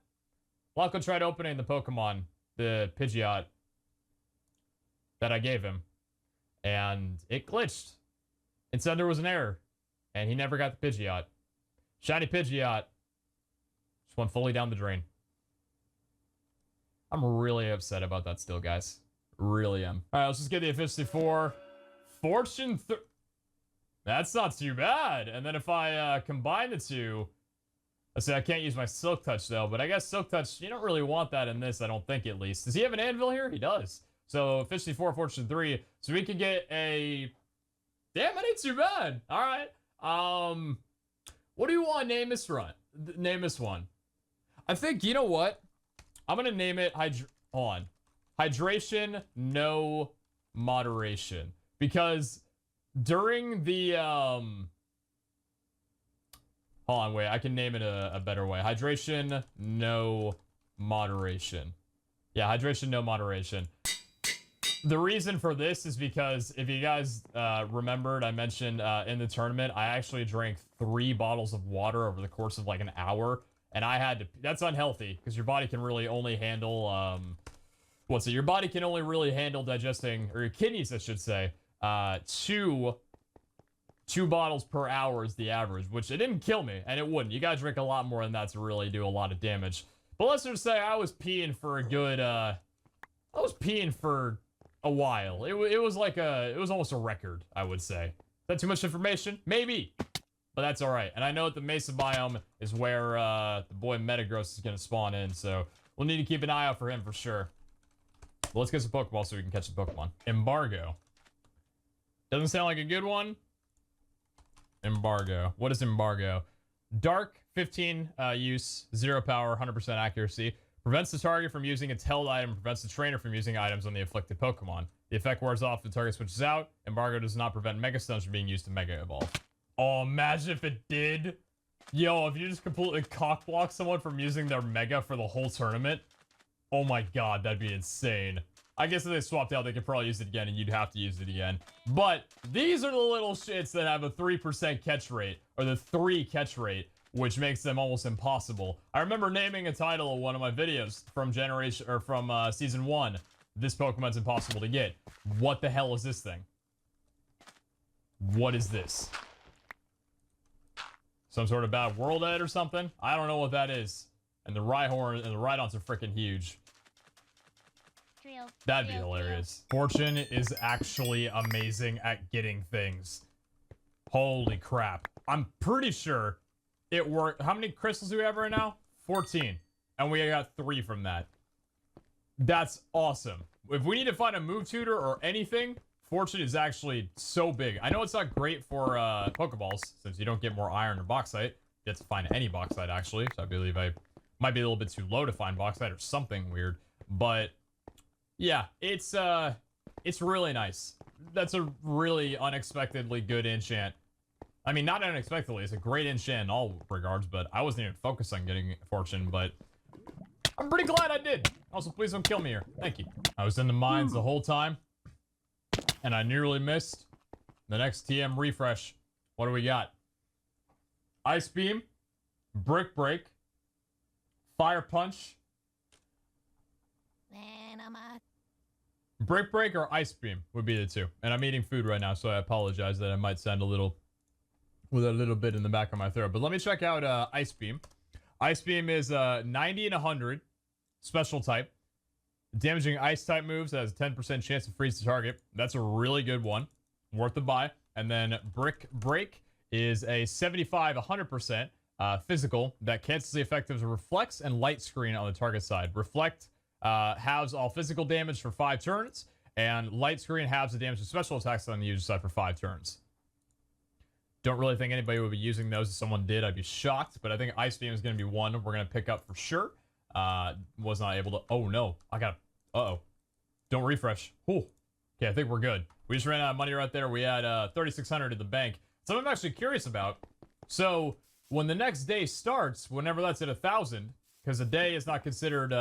Lachlan tried opening the Pokemon, the PeteZahHutt, that I gave him, and it glitched. It said there was an error, and he never got the PeteZahHutt. Shiny PeteZahHutt just went fully down the drain. I'm really upset about that still, guys. Really am. All right, let's just get the efficiency 4. Fortune 3. That's not too bad. And then if I combine the two... Let's see, I can't use my Silk Touch, though, but I guess Silk Touch, you don't really want that in this, I don't think, at least. Does he have an anvil here? He does. So, efficiency 4, Fortune 3. So we can get a... Damn, that ain't too bad. All right. What do you want to name this run? Name this one. I think, you know what? I'm going to name it... Hold on. Hydration, no moderation. Because during the... Hold on, wait. I can name it a better way. Hydration, no moderation. Yeah, hydration, no moderation. The reason for this is because if you guys remembered, I mentioned in the tournament, I actually drank 3 bottles of water over the course of like an hour. And I had to... That's unhealthy because your body can really only handle... what's it? Your body can only really handle digesting... Or your kidneys, I should say. 2 bottles per hour is the average, which it didn't kill me, and it wouldn't. You gotta drink a lot more than that to really do a lot of damage. But let's just say I was peeing for a good, I was peeing for a while. It was like it was almost a record, I would say. Is that too much information? Maybe. But that's alright. And I know that the Mesa biome is where, the boy Metagross is gonna spawn in, so we'll need to keep an eye out for him for sure. But let's get some Pokeballs so we can catch the Pokemon. Embargo. Doesn't sound like a good one. Embargo. What is embargo? Dark, 15 use, 0 power, 100% accuracy. Prevents the target from using its held item, prevents the trainer from using items on the afflicted Pokemon. The effect wears off, the target switches out. Embargo does not prevent Mega Stones from being used to Mega Evolve. Oh, imagine if it did. Yo, if you just completely cockblock someone from using their Mega for the whole tournament. Oh my god, that'd be insane. I guess if they swapped out, they could probably use it again, and you'd have to use it again. But these are the little shits that have a 3% catch rate, or the 3 catch rate, which makes them almost impossible. I remember naming a title of one of my videos from Season 1. This Pokemon's impossible to get. What the hell is this thing? What is this? Some sort of bad world ed or something? I don't know what that is. And the Rhyhorn and the Rhydons are freaking huge. That'd be hilarious. Fortune is actually amazing at getting things. Holy crap. I'm pretty sure it worked. How many crystals do we have right now? 14. And we got 3 from that. That's awesome. if we need to find a move tutor or anything, fortune is actually so big. I know it's not great for Pokeballs, since you don't get more iron or bauxite. You have to find any bauxite, actually. So I believe I might be a little bit too low to find bauxite or something weird. But yeah, it's really nice. That's a really unexpectedly good enchant. I mean, not unexpectedly. It's a great enchant in all regards, but I wasn't even focused on getting fortune, but I'm pretty glad I did. Also, please don't kill me here. Thank you. I was in the mines the whole time, and I nearly missed the next TM refresh. What do we got? Ice Beam, Brick Break, Fire Punch, Brick Break or Ice Beam would be the two. And I'm eating food right now, so I apologize that I might sound a little with a little bit in the back of my throat. But let me check out Ice Beam. Ice Beam is 90 and 100 special type. Damaging ice type moves has a 10% chance to freeze the target. That's a really good one. Worth the buy. And then Brick Break is a 75, 100% physical that cancels the effect of Reflects and Light Screen on the target side. Reflect halves all physical damage for 5 turns, and Light Screen halves the damage of special attacks on the user side for 5 turns. Don't really think anybody would be using those. If someone did, I'd be shocked, but I think Ice Beam is going to be one we're going to pick up for sure. Was not able to... Oh, no. I got... Uh-oh. Don't refresh. Ooh. Okay, I think we're good. We just ran out of money right there. We had 3,600 in the bank. Something I'm actually curious about. So, when the next day starts, whenever that's at 1,000... Because a day is not considered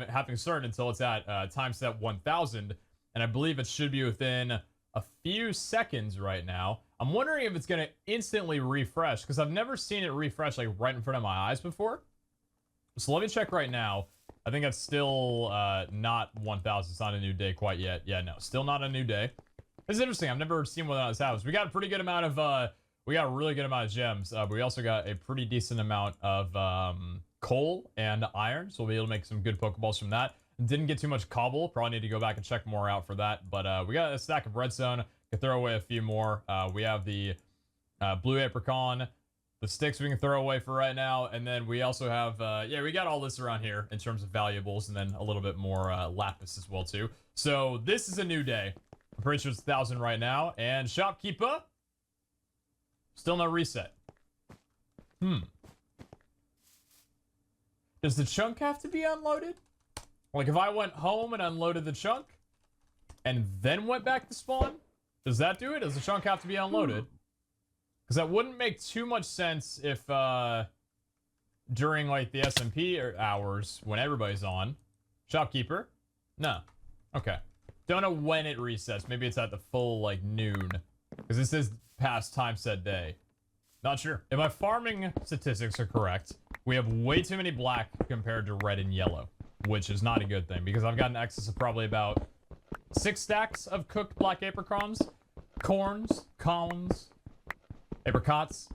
having started until it's at time set 1,000. And I believe it should be within a few seconds right now. I'm wondering if it's going to instantly refresh. Because I've never seen it refresh like right in front of my eyes before. So let me check right now. I think that's still not 1,000. It's not a new day quite yet. Yeah, no. Still not a new day. It's interesting. I've never seen one of those happens. We got a pretty good amount of... we got a really good amount of gems. But we also got a pretty decent amount of... coal and iron, so we'll be able to make some good Pokeballs from that. Didn't get too much cobble. Probably need to go back and check more out for that. But we got a stack of redstone. Can throw away a few more. We have the blue apricot, the sticks we can throw away for right now, and then we also have yeah, we got all this around here in terms of valuables, and then a little bit more lapis as well too. So this is a new day. I'm pretty sure it's 1,000 right now. And shopkeeper, still no reset. Does the chunk have to be unloaded? Like, if I went home and unloaded the chunk, and then went back to spawn, does that do it? Does the chunk have to be unloaded? Because that wouldn't make too much sense if, during, like, the SMP hours, when everybody's on. Shopkeeper? No. Okay. Don't know when it resets. Maybe it's at the full, like, noon. Because this is past time set day. Not sure. If my farming statistics are correct, we have way too many black compared to red and yellow, which is not a good thing because I've got an excess of probably about 6 stacks of cooked black apricots, corns, cones, apricots.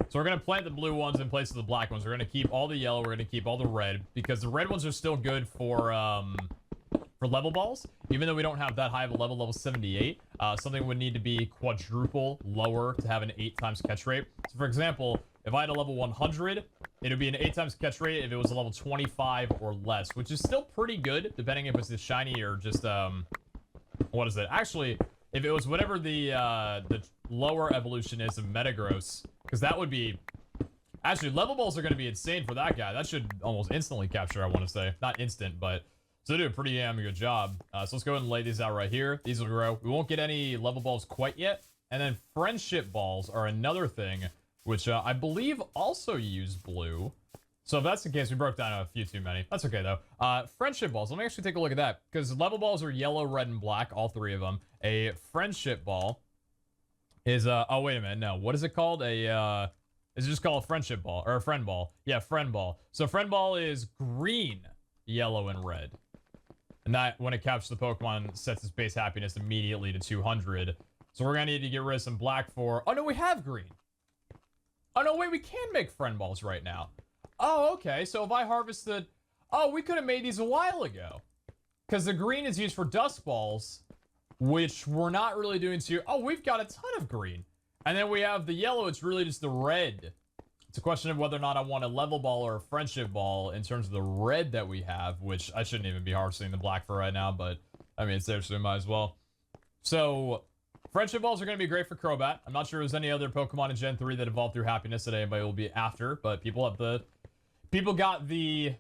So we're going to plant the blue ones in place of the black ones. We're going to keep all the yellow. We're going to keep all the red because the red ones are still good for level balls, even though we don't have that high of a level 78. Something would need to be quadruple lower to have an 8 times catch rate. So for example, if I had a level 100, it would be an 8 times catch rate if it was a level 25 or less, which is still pretty good, depending if it's the shiny or just, what is it? Actually, if it was whatever the lower evolution is of Metagross, because that would be... Actually, level balls are going to be insane for that guy. That should almost instantly capture, I want to say. Not instant, but... So they do a pretty damn good job. So let's go ahead and lay these out right here. These will grow. We won't get any level balls quite yet. And then friendship balls are another thing, which I believe also use blue. So if that's the case, we broke down a few too many. That's okay, though. Friendship balls. Let me actually take a look at that. Because level balls are yellow, red, and black. All 3 of them. A friendship ball is... oh, wait a minute. No. What is it called? A... Is it just called a friendship ball? Or a friend ball? Yeah, friend ball. So friend ball is green, yellow, and red. And that, when it captures the Pokemon, sets its base happiness immediately to 200. So we're going to need to get rid of some black for... Oh, no, we have green. Oh, no, wait, we can make friend balls right now. Oh, okay, so if I harvest the... Oh, we could have made these a while ago. Because the green is used for dust balls, which we're not really doing too... Oh, we've got a ton of green. And then we have the yellow, it's really just the red It's a question of whether or not I want a level ball or a friendship ball in terms of the red that we have, which I shouldn't even be harvesting the black for right now, but I mean, it's there, so we might as well. So, friendship balls are going to be great for Crobat. I'm not sure there's any other Pokemon in Gen 3 that evolved through happiness that anybody will be after, but people got the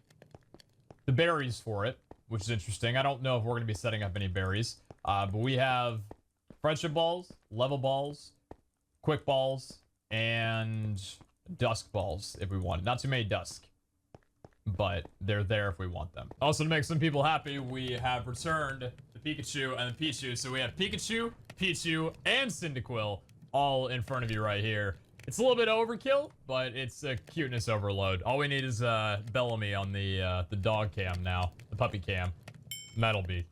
berries for it, which is interesting. I don't know if we're going to be setting up any berries, but we have friendship balls, level balls, quick balls, and dusk balls if we want. Not too many dusk, but they're there if we want them. Also, to make some people happy, we have returned the Pikachu and the Pichu. So we have Pikachu, Pichu, and Cyndaquil all in front of you right here. It's a little bit overkill, but it's a cuteness overload. All we need is Bellamy on the dog cam now, the puppy cam. That'll be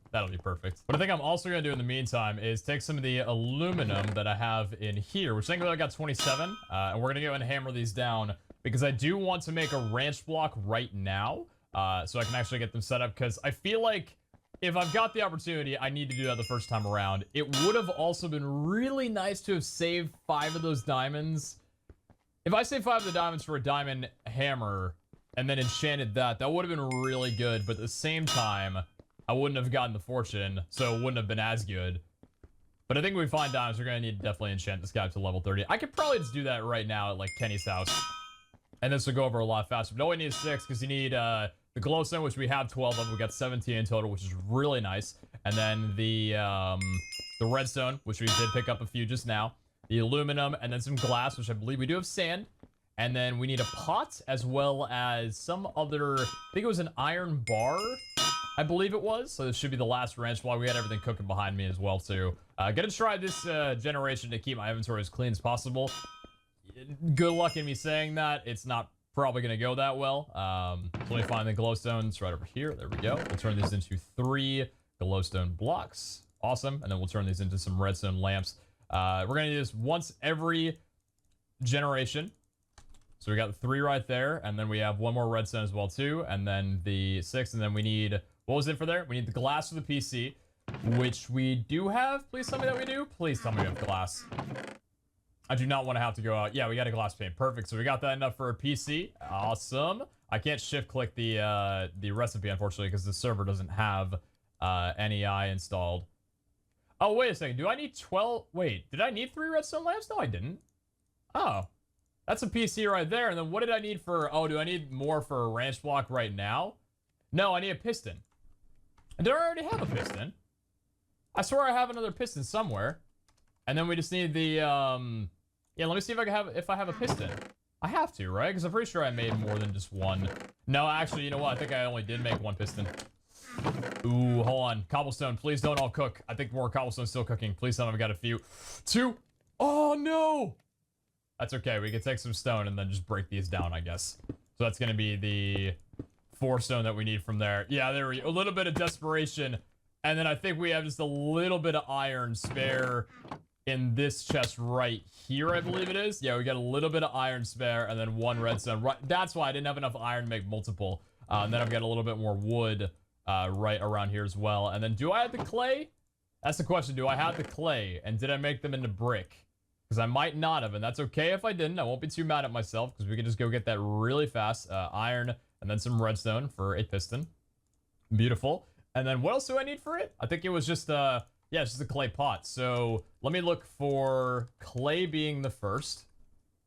perfect. What I think I'm also gonna do in the meantime is take some of the aluminum that I have in here, which I think I got 27, and we're gonna go and hammer these down because I do want to make a ranch block right now, so I can actually get them set up. Because I feel like if I've got the opportunity, I need to do that the first time around. It would have also been really nice to have saved 5 of those diamonds. If I saved 5 of the diamonds for a diamond hammer and then enchanted that, that would have been really good. But at the same time, I wouldn't have gotten the fortune, so it wouldn't have been as good. But I think when we find diamonds, we're going to need to definitely enchant this guy up to level 30. I could probably just do that right now at, like, Kenny's house. And this will go over a lot faster. But all we need is 6, because you need the glowstone, which we have 12 of. We got 17 in total, which is really nice. And then the redstone, which we did pick up a few just now. The aluminum, and then some glass, which I believe we do have sand. And then we need a pot, as well as some other, I think it was an iron bar, I believe it was. So this should be the last ranch block. We had everything cooking behind me as well, too. Gonna try this generation to keep my inventory as clean as possible. Good luck in me saying that. It's not probably gonna go that well. So let me find the glowstones right over here. There we go. We'll turn these into 3 glowstone blocks. Awesome. And then we'll turn these into some redstone lamps. We're gonna do this once every generation. So we got 3 right there, and then we have 1 more redstone as well too, and then the 6, and then we need, what was it for there? We need the glass for the PC, which we do have. Please tell me that we do. Please tell me we have glass. I do not want to have to go out. Yeah, we got a glass pane. Perfect. So we got that enough for a PC. Awesome. I can't shift click the recipe, unfortunately, because the server doesn't have NEI installed. Oh, wait a second. Do I need 12? Wait, did I need 3 redstone lamps? No, I didn't. Oh. That's a PC right there. And then what did I need for... Oh, do I need more for a ranch block right now? No, I need a piston. And did I already have a piston? I swear I have another piston somewhere. And then we just need the... Yeah, let me see if I have a piston. I have to, right? Because I'm pretty sure I made more than just 1. No, actually, you know what? I think I only did make 1 piston. Ooh, hold on. Cobblestone, please don't all cook. I think more cobblestone's still cooking. Please tell me I've got a few. 2. Oh, no! That's okay. We can take some stone and then just break these down, I guess. So that's going to be the 4 stone that we need from there. Yeah, there we go. A little bit of desperation. And then I think we have just a little bit of iron spare in this chest right here, I believe it is. Yeah, we got a little bit of iron spare and then 1 redstone. Right, that's why I didn't have enough iron to make multiple. And then I've got a little bit more wood right around here as well. And then do I have the clay? That's the question. Do I have the clay? And did I make them into brick? Because I might not have, and that's okay if I didn't. I won't be too mad at myself, because we can just go get that really fast. Iron, and then some redstone for a piston. Beautiful. And then what else do I need for it? I think it was just, yeah, it's just a clay pot. So let me look for clay being the first.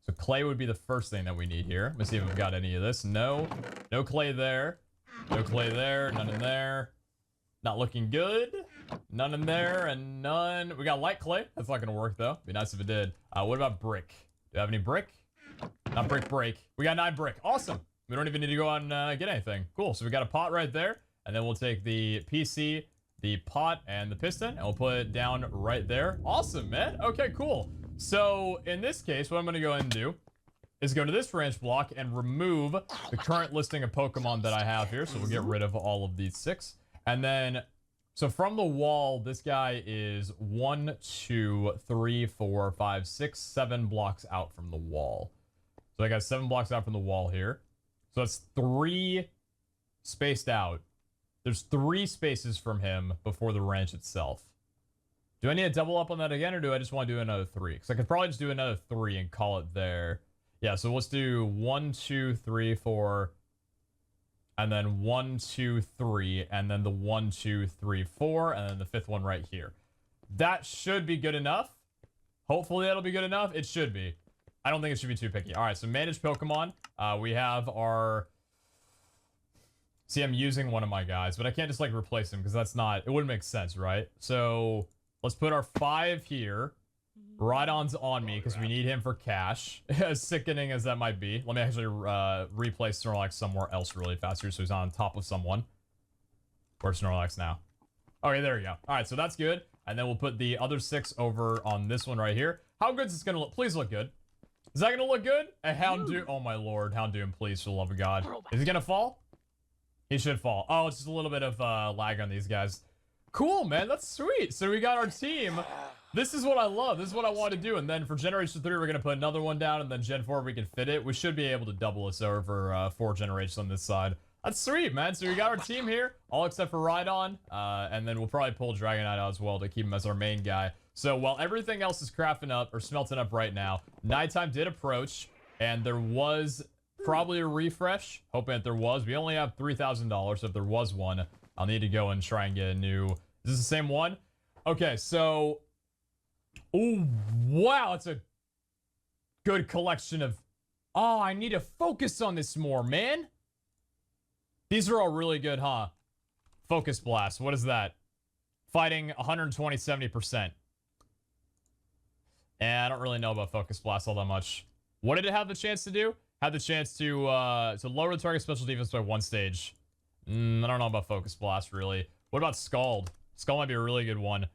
So clay would be the first thing that we need here. Let me see if we've got any of this. No. No clay there. No clay there. None in there. Not looking good. None in there, and none. We got light clay. That's not gonna work though. Be nice if it did. What about brick? Do you have any brick? Not brick break. We got 9 brick. Awesome. We don't even need to go out and get anything. Cool. So we got a pot right there, and then we'll take the PC, the pot, and the piston, and we'll put it down right there. Awesome, man. Okay, cool. So in this case, what I'm gonna go ahead and do is go to this ranch block and remove the current listing of Pokemon that I have here. So we'll get rid of all of these 6, and then. So from the wall, this guy is 1, 2, 3, 4, 5, 6, 7 blocks out from the wall. So I got 7 blocks out from the wall here. So that's 3 spaced out. There's 3 spaces from him before the ranch itself. Do I need to double up on that again, or do I just want to do another 3? Because I could probably just do another 3 and call it there. Yeah, so let's do 1, 2, 3, 4, and then 1, 2, 3, and then the 1, 2, 3, 4, and then the 5th one right here. That should be good enough. Hopefully that'll be good enough. It should be. I don't think it should be too picky. All right, so manage Pokemon. We have our... See, I'm using one of my guys, but I can't just, like, replace him because that's not... It wouldn't make sense, right? So let's put our 5 here. Rhydon's on me because we need him for cash. As sickening as that might be. Let me actually replace Snorlax somewhere else really fast here so he's on top of someone. Where's Snorlax now? Okay, there we go. All right, so that's good. And then we'll put the other 6 over on this one right here. How good is this going to look? Please look good. Is that going to look good? A Houndoom. Oh, my lord. Houndoom, please, for the love of God. Is he going to fall? He should fall. Oh, it's just a little bit of lag on these guys. Cool, man. That's sweet. So we got our team. This is what I love. This is what I want to do. And then for Generation 3, we're going to put another one down. And then Gen 4, we can fit it. We should be able to double this over 4 generations on this side. That's sweet, man. So we got our team here, all except for Rhydon. And then we'll probably pull Dragonite out as well to keep him as our main guy. So while everything else is crafting up or smelting up right now, nighttime did approach. And there was probably a refresh. Hoping that there was. We only have $3,000. So if there was one, I'll need to go and try and get a new... Is this the same one? Okay, so... Oh, wow. It's a good collection of... Oh, I need to focus on this more, man. These are all really good, huh? Focus Blast. What is that? Fighting 120, 70%. And I don't really know about Focus Blast all that much. What did it have the chance to do? Had the chance to lower the target special defense by 1 stage. I don't know about Focus Blast, really. What about Scald? Scald might be a really good one.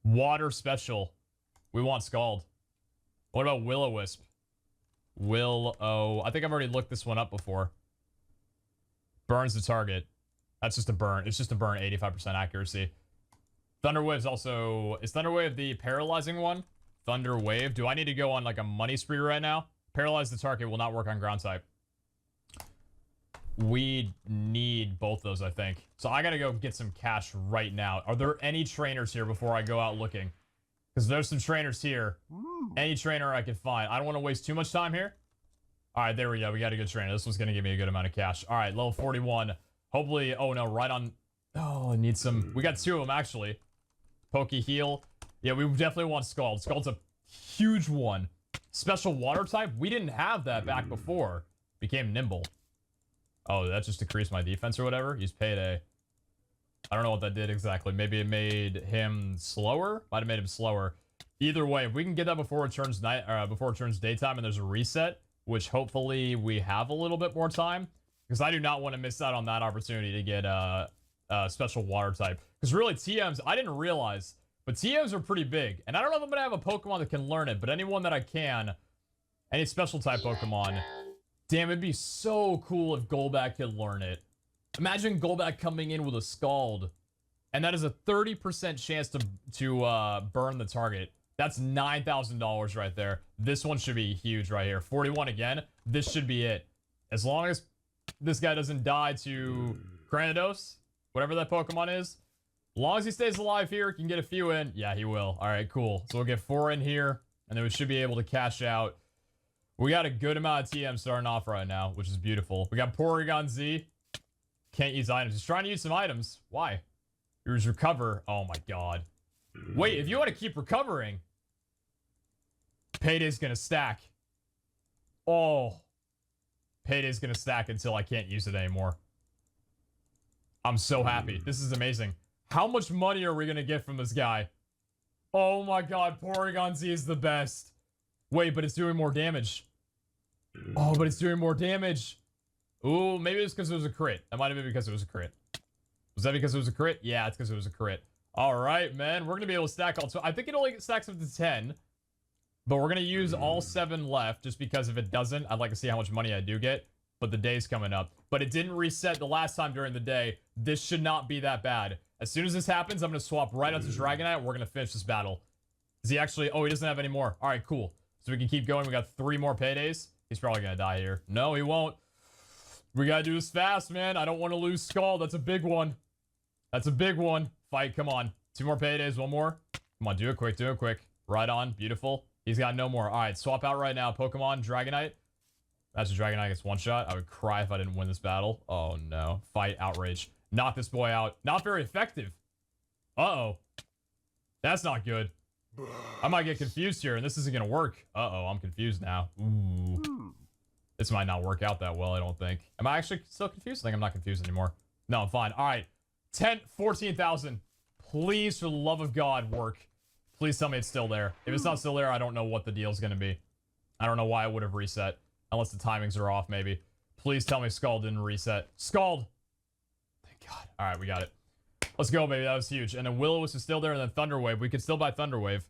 Water Special. We want Scald. What about Will-O-Wisp? Will-O... I think I've already looked this one up before. Burns the target. That's just a burn. It's just a burn, 85% accuracy. Thunder Wave's also... Is Thunder Wave the paralyzing one? Thunder Wave. Do I need to go on like a money spree right now? Paralyze the target will not work on ground type. We need both those, I think. So I gotta go get some cash right now. Are there any trainers here before I go out looking? Because there's some trainers here. Any trainer I can find. I don't want to waste too much time here. All right, there we go. We got a good trainer. This one's going to give me a good amount of cash. All right, level 41. Hopefully... Oh, no. Right on... Oh, I need some... We got 2 of them, actually. Poke Heal. Yeah, we definitely want Scald. Scald's a huge one. Special Water type? We didn't have that back before. Became Nimble. Oh, that just decreased my defense or whatever? Use Payday. I don't know what that did exactly. Maybe it made him slower? Might have made him slower. Either way, if we can get that before it turns before it turns daytime and there's a reset... Which hopefully we have a little bit more time. Because I do not want to miss out on that opportunity to get special water type. Because really TMs, I didn't realize. But TMs are pretty big. And I don't know if I'm going to have a Pokemon that can learn it. But anyone that I can. Any special type Pokemon. Damn, it'd be so cool if Golbat could learn it. Imagine Golbat coming in with a Scald. And that is a 30% chance to burn the target. That's $9,000 right there. This one should be huge right here. 41 again. This should be it. As long as this guy doesn't die to Granados, whatever that Pokemon is. As long as he stays alive here, can get a few in. Yeah, he will. All right, cool. So we'll get 4 in here, and then we should be able to cash out. We got a good amount of TM starting off right now, which is beautiful. We got Porygon Z. Can't use items. He's trying to use some items. Why? Here's Recover. Oh, my God. Wait, if you want to keep recovering, Payday's gonna stack. Oh. Payday's gonna stack until I can't use it anymore. I'm so happy. This is amazing. How much money are we gonna get from this guy? Oh my God, Porygon Z is the best. Wait, but it's doing more damage. Oh, but it's doing more damage. Ooh, maybe it's because it was a crit. That might have been because it was a crit. Was that because it was a crit? Yeah, it's because it was a crit. All right, man. We're going to be able to stack all... So I think it only stacks up to 10. But we're going to use all 7 left. Just because if it doesn't, I'd like to see how much money I do get. But the day's coming up. But it didn't reset the last time during the day. This should not be that bad. As soon as this happens, I'm going to swap right onto Dragonite. We're going to finish this battle. Is he actually... Oh, he doesn't have any more. All right, cool. So we can keep going. We got 3 more Paydays. He's probably going to die here. No, he won't. We got to do this fast, man. I don't want to lose Skull. That's a big one. That's a big one. Fight, come on. 2 more Paydays, 1 more. Come on, do it quick, do it quick. Right on, beautiful. He's got no more. All right, swap out right now. Pokemon, Dragonite. That's a Dragonite gets one shot. I would cry if I didn't win this battle. Oh, no. Fight, Outrage. Knock this boy out. Not very effective. Uh-oh. That's not good. I might get confused here, and this isn't going to work. Uh-oh, I'm confused now. Ooh. This might not work out that well, I don't think. Am I actually still confused? I think I'm not confused anymore. No, I'm fine. All right. 14,000. Please, for the love of God, work. Please tell me it's still there. If it's not still there, I don't know what the deal's going to be. I don't know why it would have reset. Unless the timings are off, maybe. Please tell me Scald didn't reset. Scald! Thank God. All right, we got it. Let's go, baby. That was huge. And then Will-O-Wisp is still there, and then Thunderwave. We could still buy Thunderwave.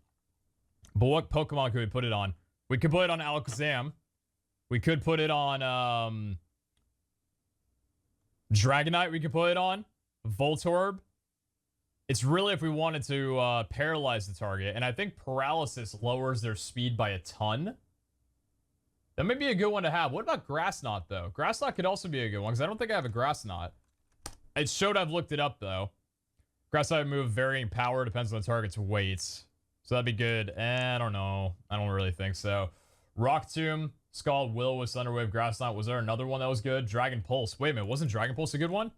But what Pokemon could we put it on? We could put it on Alakazam. We could put it on, Dragonite we could put it on. Voltorb. It's really if we wanted to paralyze the target. And I think Paralysis lowers their speed by a ton. That may be a good one to have. What about Grass Knot, though? Grass Knot could also be a good one, because I don't think I have a Grass Knot. It showed I've looked it up, though. Grass Knot move varying power, depends on the target's weight. So that'd be good. I don't know. I don't really think so. Rock Tomb, Scald, Will-O-Wisp, Thunderwave, Grass Knot. Was there another one that was good? Dragon Pulse. Wait a minute, wasn't Dragon Pulse a good one?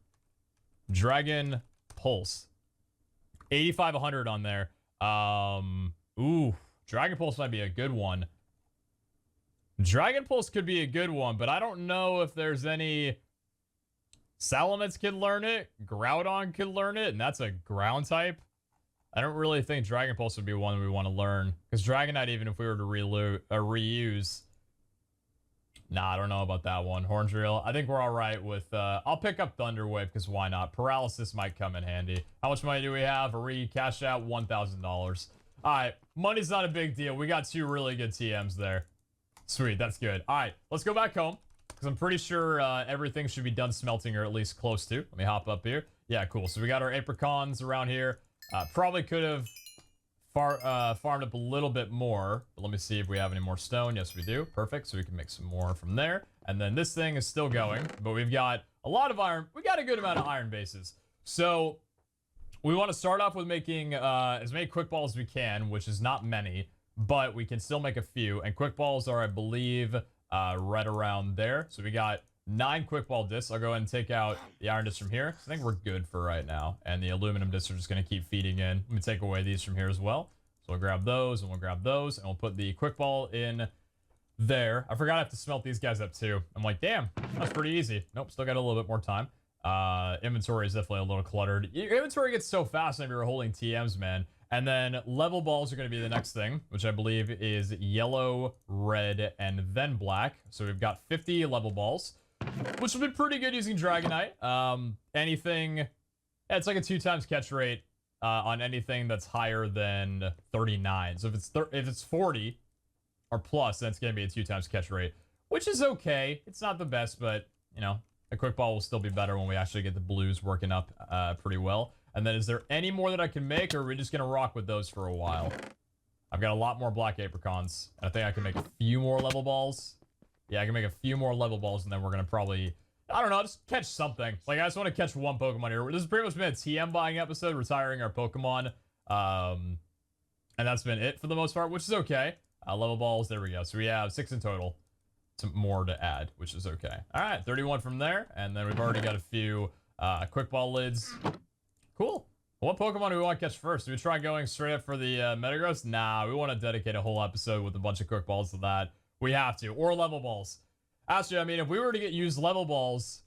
Dragon Pulse. 8,500 on there. Ooh, Dragon Pulse might be a good one. Dragon Pulse could be a good one, but I don't know if there's any... Salamence can learn it. Groudon can learn it, and that's a ground type. I don't really think Dragon Pulse would be one we want to learn. Because Dragonite, even if we were to reuse... Nah, I don't know about that one. Hornedrill. I think we're all right with... I'll pick up Thunderwave, because why not? Paralysis might come in handy. How much money do we have? A cash out? $1,000. All right. Money's not a big deal. We got 2 really good TMs there. Sweet. That's good. All right. Let's go back home, because I'm pretty sure everything should be done smelting, or at least close to. Let me hop up here. Yeah, cool. So we got our apricons around here. Probably could have farmed up a little bit more, but let me see if we have any more stone. Yes, we do. Perfect. So we can make some more from there. And then this thing is still going, but we've got a lot of iron. We got a good amount of iron bases. So we want to start off with making as many quick balls as we can, which is not many, but we can still make a few. And quick balls are, I believe, right around there. So we got 9 quick ball discs. I'll go ahead and take out the iron disc from here. I think we're good for right now. And the aluminum discs are just going to keep feeding in. Let me take away these from here as well. So we'll grab those, and we'll grab those, and we'll put the quick ball in there. I forgot I have to smelt these guys up too. I'm like, damn, that's pretty easy. Nope, still got a little bit more time. Inventory is definitely a little cluttered. Your inventory gets so fast whenever you're holding TMs, man. And then level balls are going to be the next thing, which I believe is yellow, red, and then black. So we've got 50 level balls, which will be pretty good using Dragonite. Anything, yeah, it's like a 2x catch rate on anything that's higher than 39. So if it's 40 or plus, then it's going to be a 2x catch rate, which is okay. It's not the best, but, you know, a quick ball will still be better when we actually get the blues working up pretty well. And then is there any more that I can make, or are we just going to rock with those for a while? I've got a lot more black apricons. I think I can make a few more level balls. Yeah, I can make a few more level balls, and then we're going to probably, I don't know, just catch something. Like, I just want to catch one Pokemon here. This has pretty much been a TM buying episode, retiring our Pokemon. And that's been it for the most part, which is okay. Level balls, there we go. So we have 6 in total. Some more to add, which is okay. All right, 31 from there. And then we've already got a few quick ball lids. Cool. What Pokemon do we want to catch first? Do we try going straight up for the Metagross? Nah, we want to dedicate a whole episode with a bunch of quick balls to that. We have to. Or level balls. Actually, I mean, if we were to use level balls...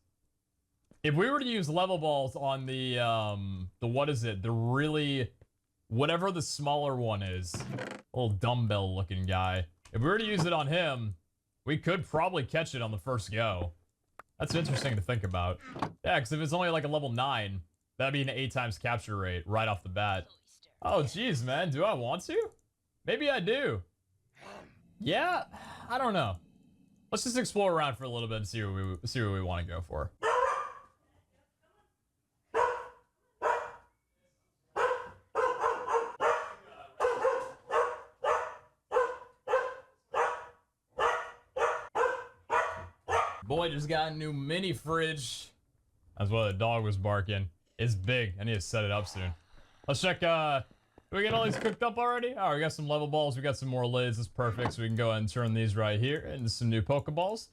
If we were to use level balls on the what is it? The really... Whatever the smaller one is. Little dumbbell looking guy. If we were to use it on him, we could probably catch it on the first go. That's interesting to think about. Yeah, because if it's only like a level 9... That'd be an 8x capture rate right off the bat. Oh, geez, man. Do I want to? Maybe I do. Yeah, I don't know. Let's just explore around for a little bit and see what we want to go for. Boy just got a new mini fridge. That's why the dog was barking. It's big. I need to set it up soon. Let's check We get all these cooked up already? Oh, we got some level balls. We got some more lids. That's perfect. So we can go ahead and turn these right here into some new Pokeballs.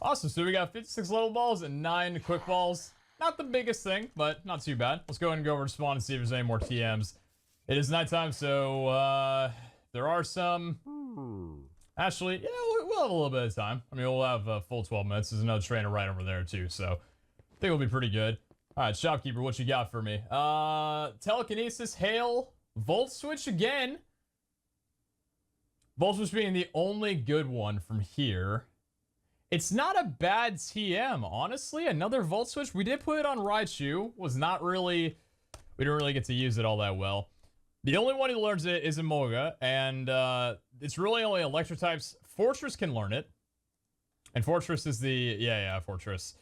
Awesome. So we got 56 level balls and 9 quick balls. Not the biggest thing, but not too bad. Let's go ahead and go over to spawn and see if there's any more TMs. It is nighttime, so there are some. Actually, yeah, we'll have a little bit of time. I mean, we'll have a full 12 minutes. There's another trainer right over there, too, so I think it'll be pretty good. All right, shopkeeper, what you got for me? Telekinesis, hail, volt switch again. Volt switch being the only good one from here. It's not a bad TM, honestly. Another volt switch. We did put it on Raichu. Was not really. We didn't really get to use it all that well. The only one who learns it is Emolga, and it's really only electric types. Fortress can learn it, and Fortress is the Fortress.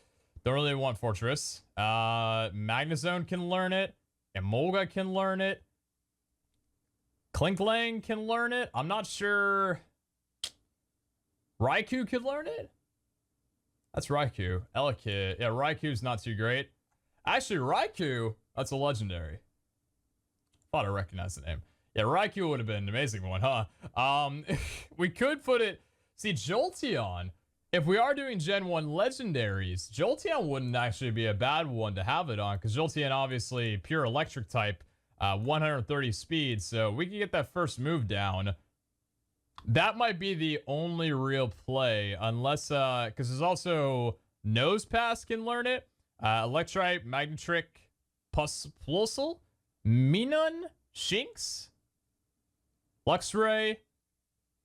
Don't really want Fortress. Magnezone can learn it. Emolga can learn it. Klinklang can learn it. I'm not sure. Raikou could learn it. That's Raikou. Elekid. Yeah, Raikou's not too great. Actually, Raikou, that's a legendary. Thought I recognized the name. Yeah, Raikou would have been an amazing one, huh? We could put it... See, Jolteon, if we are doing Gen 1 legendaries, Jolteon wouldn't actually be a bad one to have it on, because Jolteon, obviously, pure electric type, 130 speed, so we can get that first move down. That might be the only real play, unless, because there's also Nosepass can learn it, Electrite, Magnetrick, Plusle, Minun, Shinx, Luxray,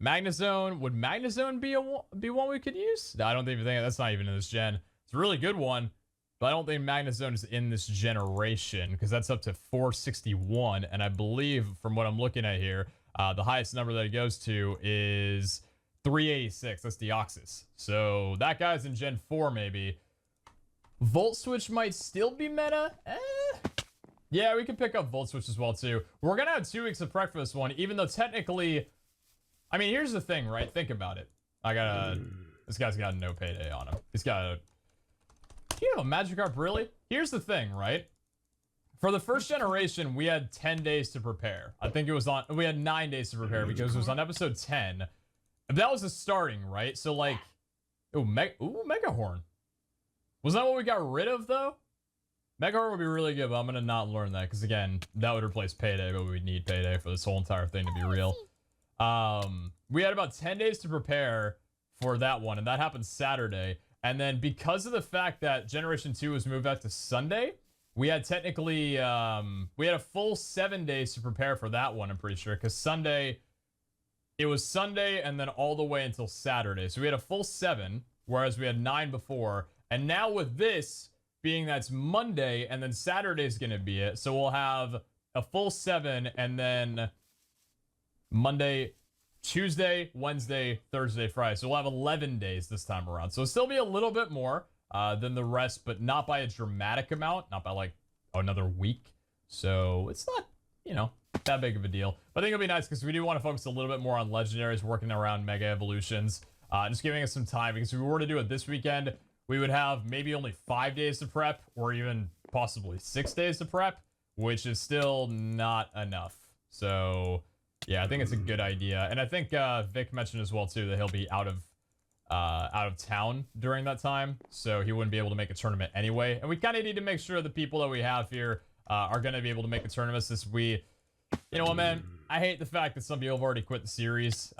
Magnezone. Would Magnezone be one we could use? No, I don't even think that's not even in this gen. It's a really good one, but I don't think Magnezone is in this generation because that's up to 461, and I believe from what I'm looking at here, the highest number that it goes to is 386. That's Deoxys. So that guy's in Gen 4 maybe. Volt Switch might still be meta. Yeah, we can pick up Volt Switch as well, too. We're going to have 2 weeks of prep for this one, even though technically... I mean, here's the thing, right? Think about it. This guy's got no payday on him. He's got a... Do you have a Magikarp, really? Here's the thing, right? For the first generation, we had 10 days to prepare. I think it was on... We had 9 days to prepare because it was on episode 10. That was the starting, right? So, like... Ooh, Mega Horn. Was that what we got rid of, though? Mega Horn would be really good, but I'm going to not learn that. Because, again, that would replace Payday, but we need Payday for this whole entire thing to be real. We had about 10 days to prepare for that one, and that happened Saturday. And then because of the fact that Generation 2 was moved out to Sunday, we had technically, we had a full 7 days to prepare for that one, I'm pretty sure. Because Sunday, it was Sunday and then all the way until Saturday. So we had a full 7, whereas we had 9 before. And now with this... being that's Monday, and then Saturday's gonna be it. So we'll have a full 7, and then Monday, Tuesday, Wednesday, Thursday, Friday. So we'll have 11 days this time around. So it'll still be a little bit more than the rest, but not by a dramatic amount. Not by, like, another week. So it's not, you know, that big of a deal. But I think it'll be nice because we do want to focus a little bit more on legendaries, working around Mega Evolutions. Just giving us some time, because if we were to do it this weekend... we would have maybe only 5 days to prep, or even possibly 6 days to prep, which is still not enough. So, yeah, I think it's a good idea. And I think Vikk mentioned as well, too, that he'll be out of town during that time, so he wouldn't be able to make a tournament anyway. And we kind of need to make sure the people that we have here are going to be able to make the tournaments this week. You know what, man? I hate the fact that some people have already quit the series.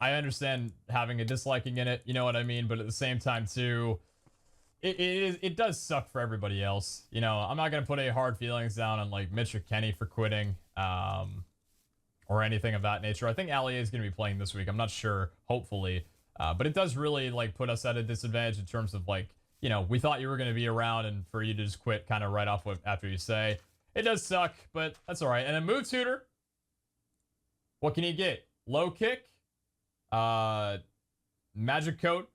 I understand having a disliking in it, you know what I mean? But at the same time, too, it does suck for everybody else. You know, I'm not going to put any hard feelings down on, like, Mitch or Kenny for quitting, or anything of that nature. I think AliA is going to be playing this week. I'm not sure, hopefully. But it does really, like, put us at a disadvantage in terms of, like, you know, we thought you were going to be around, and for you to just quit kind of right off after you say. It does suck, but that's all right. And then Move Tutor. What can you get? Low Kick. Magic Coat,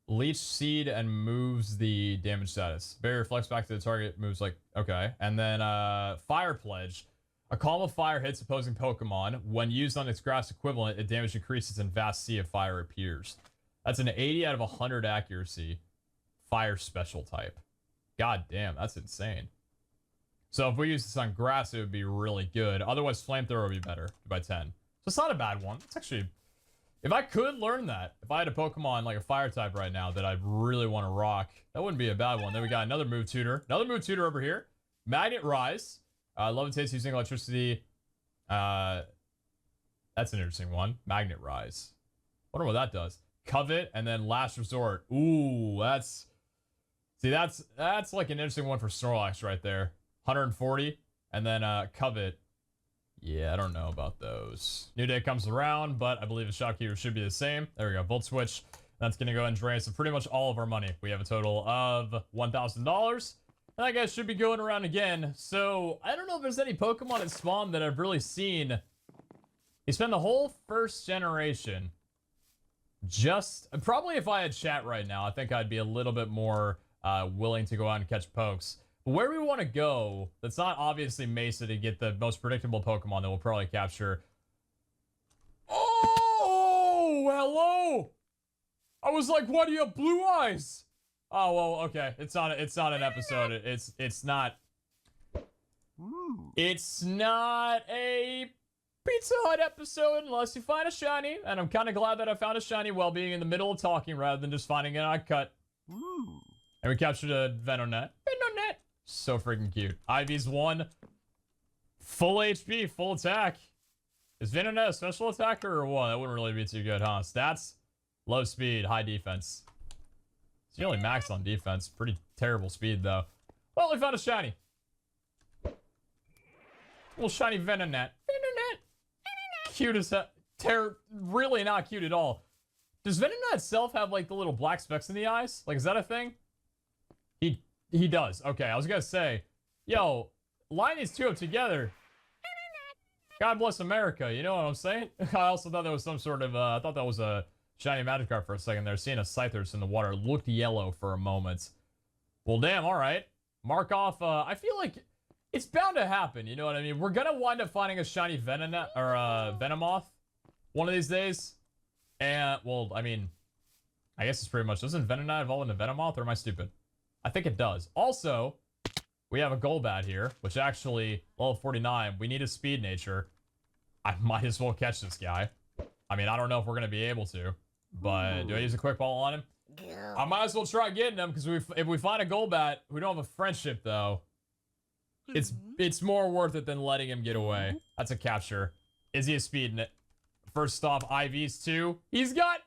Leech Seed, and moves the damage status. Barrier reflects back to the target, moves like, okay. And then, Fire Pledge. A column of fire hits opposing Pokemon. When used on its grass equivalent, its damage increases and vast sea of fire appears. That's an 80 out of 100 accuracy. Fire special type. God damn, that's insane. So if we use this on grass, it would be really good. Otherwise, flamethrower would be better by 10. So it's not a bad one. It's actually, if I could learn that, if I had a Pokemon like a fire type right now that I really want to rock, that wouldn't be a bad one. Then we got another move tutor. Another move tutor over here. Magnet Rise. Levitates using electricity. That's an interesting one. Magnet Rise. Wonder what that does. Covet and then Last Resort. Ooh, that's... See, that's like an interesting one for Snorlax right there. 140. And then Covet. Yeah, I don't know about those. New Day comes around, but I believe the Shopkeeper should be the same. There we go. Volt Switch. That's going to go and drain us pretty much all of our money. We have a total of $1,000. And that guy should be going around again. So, I don't know if there's any Pokemon at spawn that I've really seen. You spend the whole first generation. Just, probably if I had chat right now, I think I'd be a little bit more willing to go out and catch pokes. But where we want to go, that's not obviously Mesa to get the most predictable Pokemon that we'll probably capture. Oh, hello! I was like, why do you have blue eyes? Oh, well, okay. It's not an episode. It's not a PeteZahHutt episode unless you find a shiny. And I'm kind of glad that I found a shiny while being in the middle of talking rather than just finding it on a cut. And we captured a Venonat. Venonat! So freaking cute. Ivy's 1. Full HP, full attack. Is Venonat a special attacker or what? That wouldn't really be too good, huh? Stats? Low speed, high defense. It's only max on defense. Pretty terrible speed, though. Well, we found a shiny. Little shiny Venonat. Venonat! Cute as hell. Really not cute at all. Does Venonat itself have, like, the little black specks in the eyes? Like, is that a thing? He does. Okay, I was gonna say, yo, line these two up together. God bless America, you know what I'm saying? I also thought that was some sort of, I thought that was a shiny Magikarp for a second there. Seeing a Scyther's in the water. It looked yellow for a moment. Well, damn, alright. Mark off, I feel like it's bound to happen, you know what I mean? We're gonna wind up finding a shiny Venomoth, or Venomoth one of these days. And, well, I mean, I guess it's pretty much, doesn't Venonat evolve into Venomoth, or am I stupid? I think it does. Also, we have a Golbat here, which actually, level 49, we need a speed nature. I might as well catch this guy. I mean, I don't know if we're going to be able to, but do I use a quick ball on him? I might as well try getting him, because if we find a Golbat, we don't have a friendship, though. It's more worth it than letting him get away. That's a capture. Is he a speed? First stop, IV's 2. He's got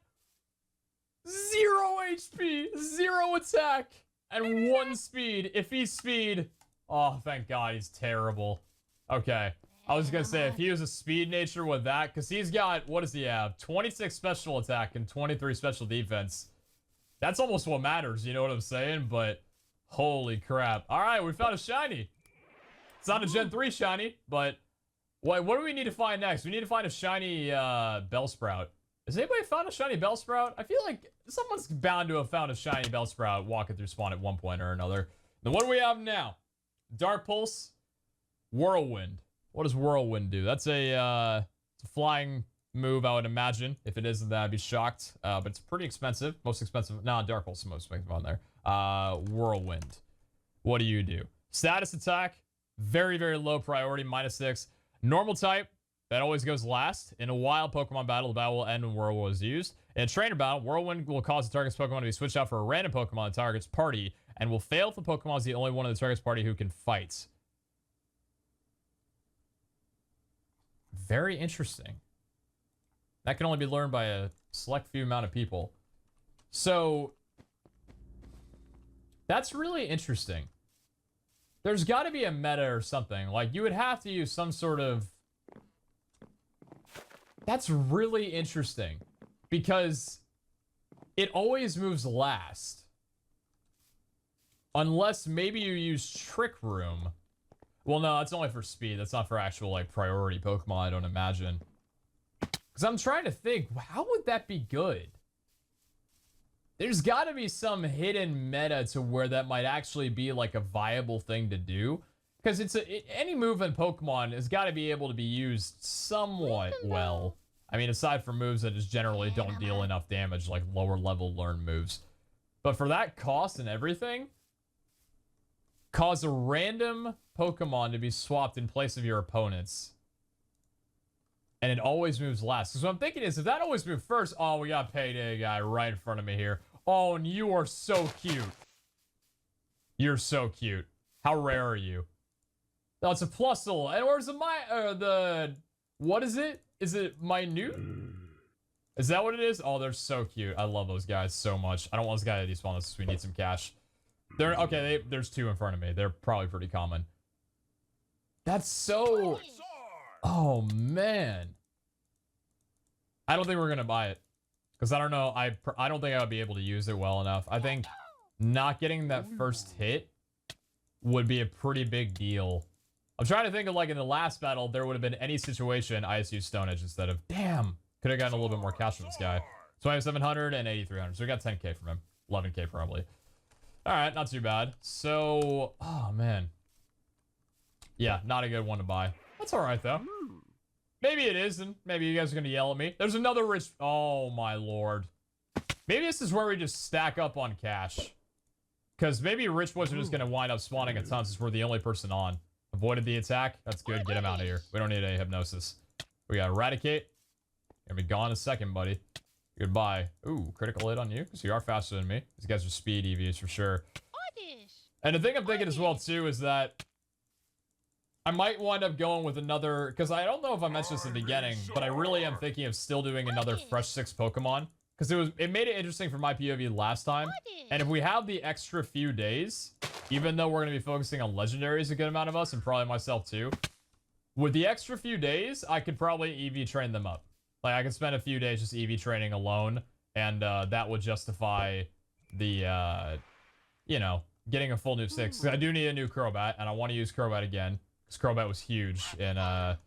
0 HP, 0 attack. And 1 speed. If he's speed... Oh, thank God, he's terrible. Okay. I was gonna say, if he was a speed nature with that... Because he's got... What does he have? 26 special attack and 23 special defense. That's almost what matters, you know what I'm saying? But... Holy crap. Alright, we found a shiny. It's not a Gen 3 shiny, but... What do we need to find next? We need to find a shiny, Bellsprout. Has anybody found a shiny Bellsprout? I feel like someone's bound to have found a shiny Bellsprout walking through spawn at one point or another. Then what do we have now? Dark Pulse, Whirlwind. What does Whirlwind do? That's a flying move, I would imagine. If it isn't, that I'd be shocked. But it's pretty expensive. Most expensive. No, Dark Pulse is most expensive on there. Whirlwind. What do you do? Status attack. Very, very low priority. -6. Normal type. That always goes last. In a wild Pokemon battle, the battle will end when Whirlwind is used. In a trainer battle, Whirlwind will cause the target's Pokemon to be switched out for a random Pokemon in the target's party, and will fail if the Pokemon is the only one in the target's party who can fight. Very interesting. That can only be learned by a select few amount of people. So, that's really interesting. There's got to be a meta or something. Like, you would have to use some sort of... That's really interesting, because it always moves last. Unless maybe you use Trick Room. Well, no, that's only for speed. That's not for actual, like, priority Pokemon, I don't imagine. Because I'm trying to think, how would that be good? There's got to be some hidden meta to where that might actually be, like, a viable thing to do. Because any move in Pokemon has got to be able to be used somewhat well. I mean, aside from moves that just generally don't deal enough damage, like lower level learn moves. But for that cost and everything, Cause a random Pokemon to be swapped in place of your opponent's. And it always moves last. So what I'm thinking is, if that always moved first, oh, we got Payday guy right in front of me here. Oh, and you are so cute. You're so cute. How rare are you? No, it's a Plusle. And where's the what is it? Is it minute? Is that what it is? Oh, they're so cute. I love those guys so much. I don't want this guy to despawn us. We need some cash. They're okay. There's two in front of me. They're probably pretty common. That's so. Oh man. I don't think we're gonna buy it because I don't know. I don't think I would be able to use it well enough. I think not getting that first hit would be a pretty big deal. I'm trying to think of like in the last battle, there would have been any situation I just used Stone Edge instead of damn. Could have gotten a little bit more cash from this guy. 2,700 and 8,300. So we got 10k from him. 11k probably. All right, not too bad. So, oh man. Yeah, not a good one to buy. That's all right though. Maybe it isn't. Maybe you guys are gonna yell at me. There's another rich. Oh my lord. Maybe this is where we just stack up on cash. Because maybe rich boys are just gonna wind up spawning a ton since we're the only person on. Avoided the attack. That's good. Get him out of here. We don't need any hypnosis. We got Eradicate. Gonna be gone in a second, buddy. Goodbye. Ooh, critical hit on you because you are faster than me. These guys are speed EVs for sure. And the thing I'm thinking as well too is that I might wind up going with another, because I don't know if I mentioned this in the beginning, but I really am thinking of still doing another fresh 6 Pokemon. Because it made it interesting for my POV last time. And if we have the extra few days, even though we're going to be focusing on legendaries, a good amount of us, and probably myself too, with the extra few days, I could probably EV train them up. Like, I could spend a few days just EV training alone, and that would justify the, you know, getting a full new 6. 'Cause I do need a new Crobat, and I want to use Crobat again. Crobat was huge, and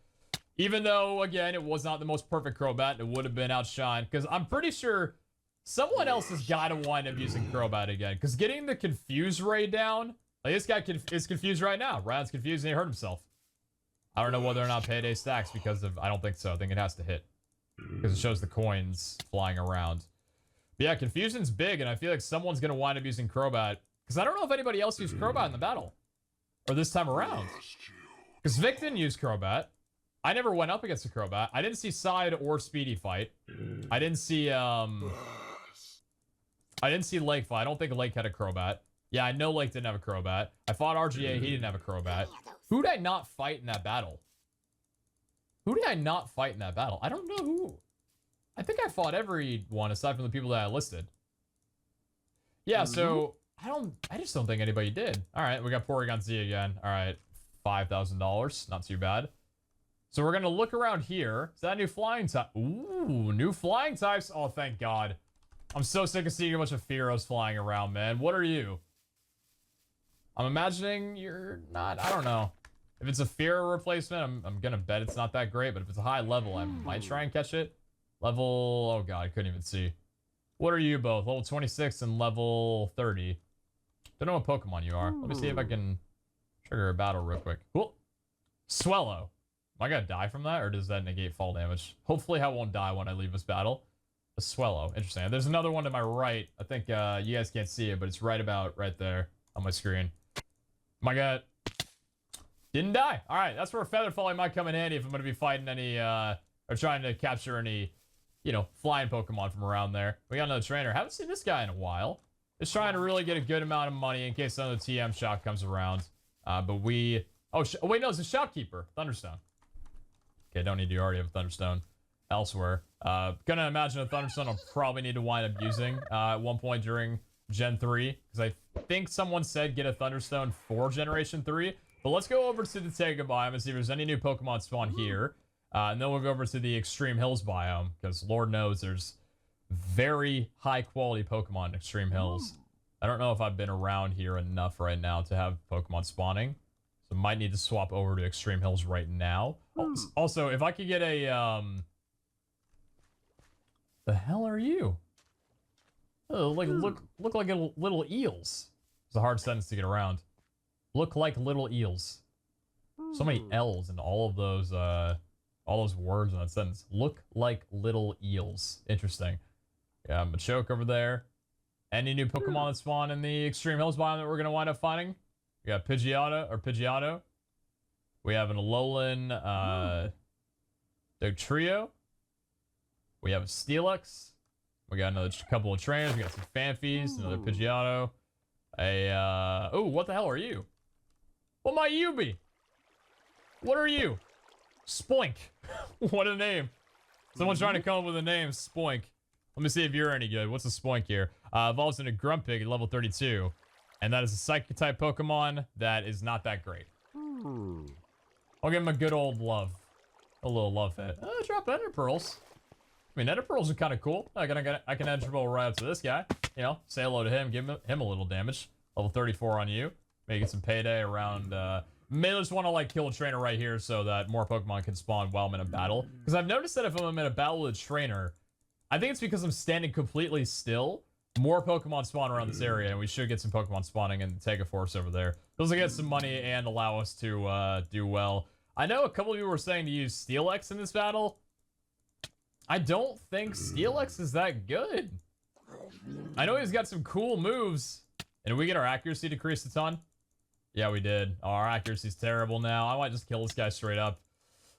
even though again it was not the most perfect Crobat, it would have been outshined because I'm pretty sure someone else has got to wind up using Crobat again because getting the confuse ray down, like this guy is confused right now. Rad's confused and he hurt himself. I don't know whether or not Payday stacks because of, I don't think so. I think it has to hit because it shows the coins flying around. But yeah, confusion's big, and I feel like someone's gonna wind up using Crobat because I don't know if anybody else used Crobat in the battle or this time around. Because Vikk didn't use Crobat. I never went up against a Crobat. I didn't see Side or Speedy fight. I didn't see Laake fight. I don't think Laake had a Crobat. Yeah, I know Laake didn't have a Crobat. I fought RGA. He didn't have a Crobat. Who did I not fight in that battle? Who did I not fight in that battle? I don't know who. I think I fought everyone aside from the people that I listed. Yeah, so I just don't think anybody did. All right, we got Porygon Z again. All right. $5,000, not too bad. So we're gonna look around here. Is that a new flying type? Ooh, new flying types. Oh, thank God. I'm so sick of seeing a bunch of Fearos flying around, man. What are you? I'm imagining you're not. I don't know. If it's a Fear replacement, I'm gonna bet it's not that great. But if it's a high level, I might try and catch it. Level. Oh God, I couldn't even see. What are you both? Level 26 and level 30. Don't know what Pokemon you are. Let me see if I can trigger a battle real quick. Cool. Swellow. Am I gonna die from that, or does that negate fall damage? Hopefully I won't die when I leave this battle. A Swellow. Interesting. There's another one to my right. I think you guys can't see it, but it's right there on my screen. My God. Didn't die. All right, that's where Feather Falling might come in handy if I'm gonna be fighting any, or trying to capture any, you know, flying Pokemon from around there. We got another trainer. Haven't seen this guy in a while. Just trying to really get a good amount of money in case another TM shop comes around. But we... Oh, wait, no, it's a Shopkeeper. Thunderstone. Okay, don't need to already have a Thunderstone elsewhere. Gonna imagine a Thunderstone I'll probably need to wind up using at one point during Gen 3. Because I think someone said get a Thunderstone for Generation 3. But let's go over to the Taiga biome and see if there's any new Pokemon spawn here. And then we'll go over to the Extreme Hills biome. Because Lord knows there's very high quality Pokemon in Extreme Hills. I don't know if I've been around here enough right now to have Pokemon spawning. So might need to swap over to Extreme Hills right now. Also, if I could get a, the hell are you? Oh, like look like little eels. It's a hard sentence to get around. Look like little eels. So many L's in all those words in that sentence. Look like little eels. Interesting. Yeah, Machoke over there. Any new Pokemon that spawn in the Extreme Hills biome that we're gonna wind up finding? We got Pidgeotto. We have an ALLLLLL, Trio. We have a Steelix. We got another couple of trainers. We got some Fanfies, another Pidgeotto. Oh, what the hell are you? What might you be? What are you? Spoink. What a name. Someone's trying to come up with a name, Spoink. Let me see if you're any good. What's a Spoink here? Evolves into Grumpig at level 32. And that is a Psychic-type Pokemon that is not that great. I'll give him a good old love. A little love hit. Drop Ender Pearls. I mean, Ender Pearls are kind of cool. I can Ender Pearl right up to this guy. You know, say hello to him, give him a little damage. Level 34 on you. Maybe get some payday around, maybe just want to, like, kill a trainer right here so that more Pokemon can spawn while I'm in a battle. Because I've noticed that if I'm in a battle with a trainer, I think it's because I'm standing completely still. More Pokemon spawn around this area, and we should get some Pokemon spawning in the Tega Force over there. Those will get some money and allow us to do well. I know a couple of you were saying to use Steelix in this battle. I don't think Steelix is that good. I know he's got some cool moves. And did we get our accuracy decreased a ton? Yeah, we did. Oh, our accuracy's terrible now. I might just kill this guy straight up.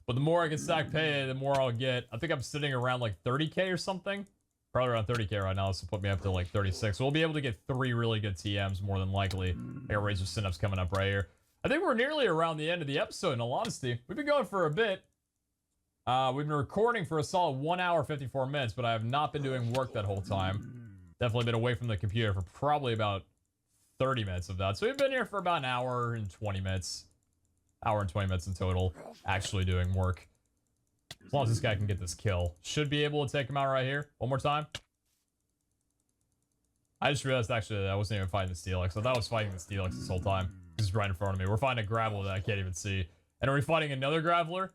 But the more I can stack pay, the more I'll get. I think I'm sitting around like 30k or something. Probably around 30k right now. This will put me up to like 36. So we'll be able to get 3 really good TMs more than likely. I got Razor Synapse coming up right here. I think we're nearly around the end of the episode, in all honesty. We've been going for a bit. We've been recording for a solid 1 hour, 54 minutes, but I have not been doing work that whole time. Definitely been away from the computer for probably about 30 minutes of that. So we've been here for about an hour and 20 minutes. Hour and 20 minutes in total, actually doing work. As long as this guy can get this kill. Should be able to take him out right here. One more time. I just realized, actually, I wasn't even fighting the Steelix. I thought I was fighting the Steelix this whole time. He's right in front of me. We're fighting a Graveler that I can't even see. And are we fighting another Graveler?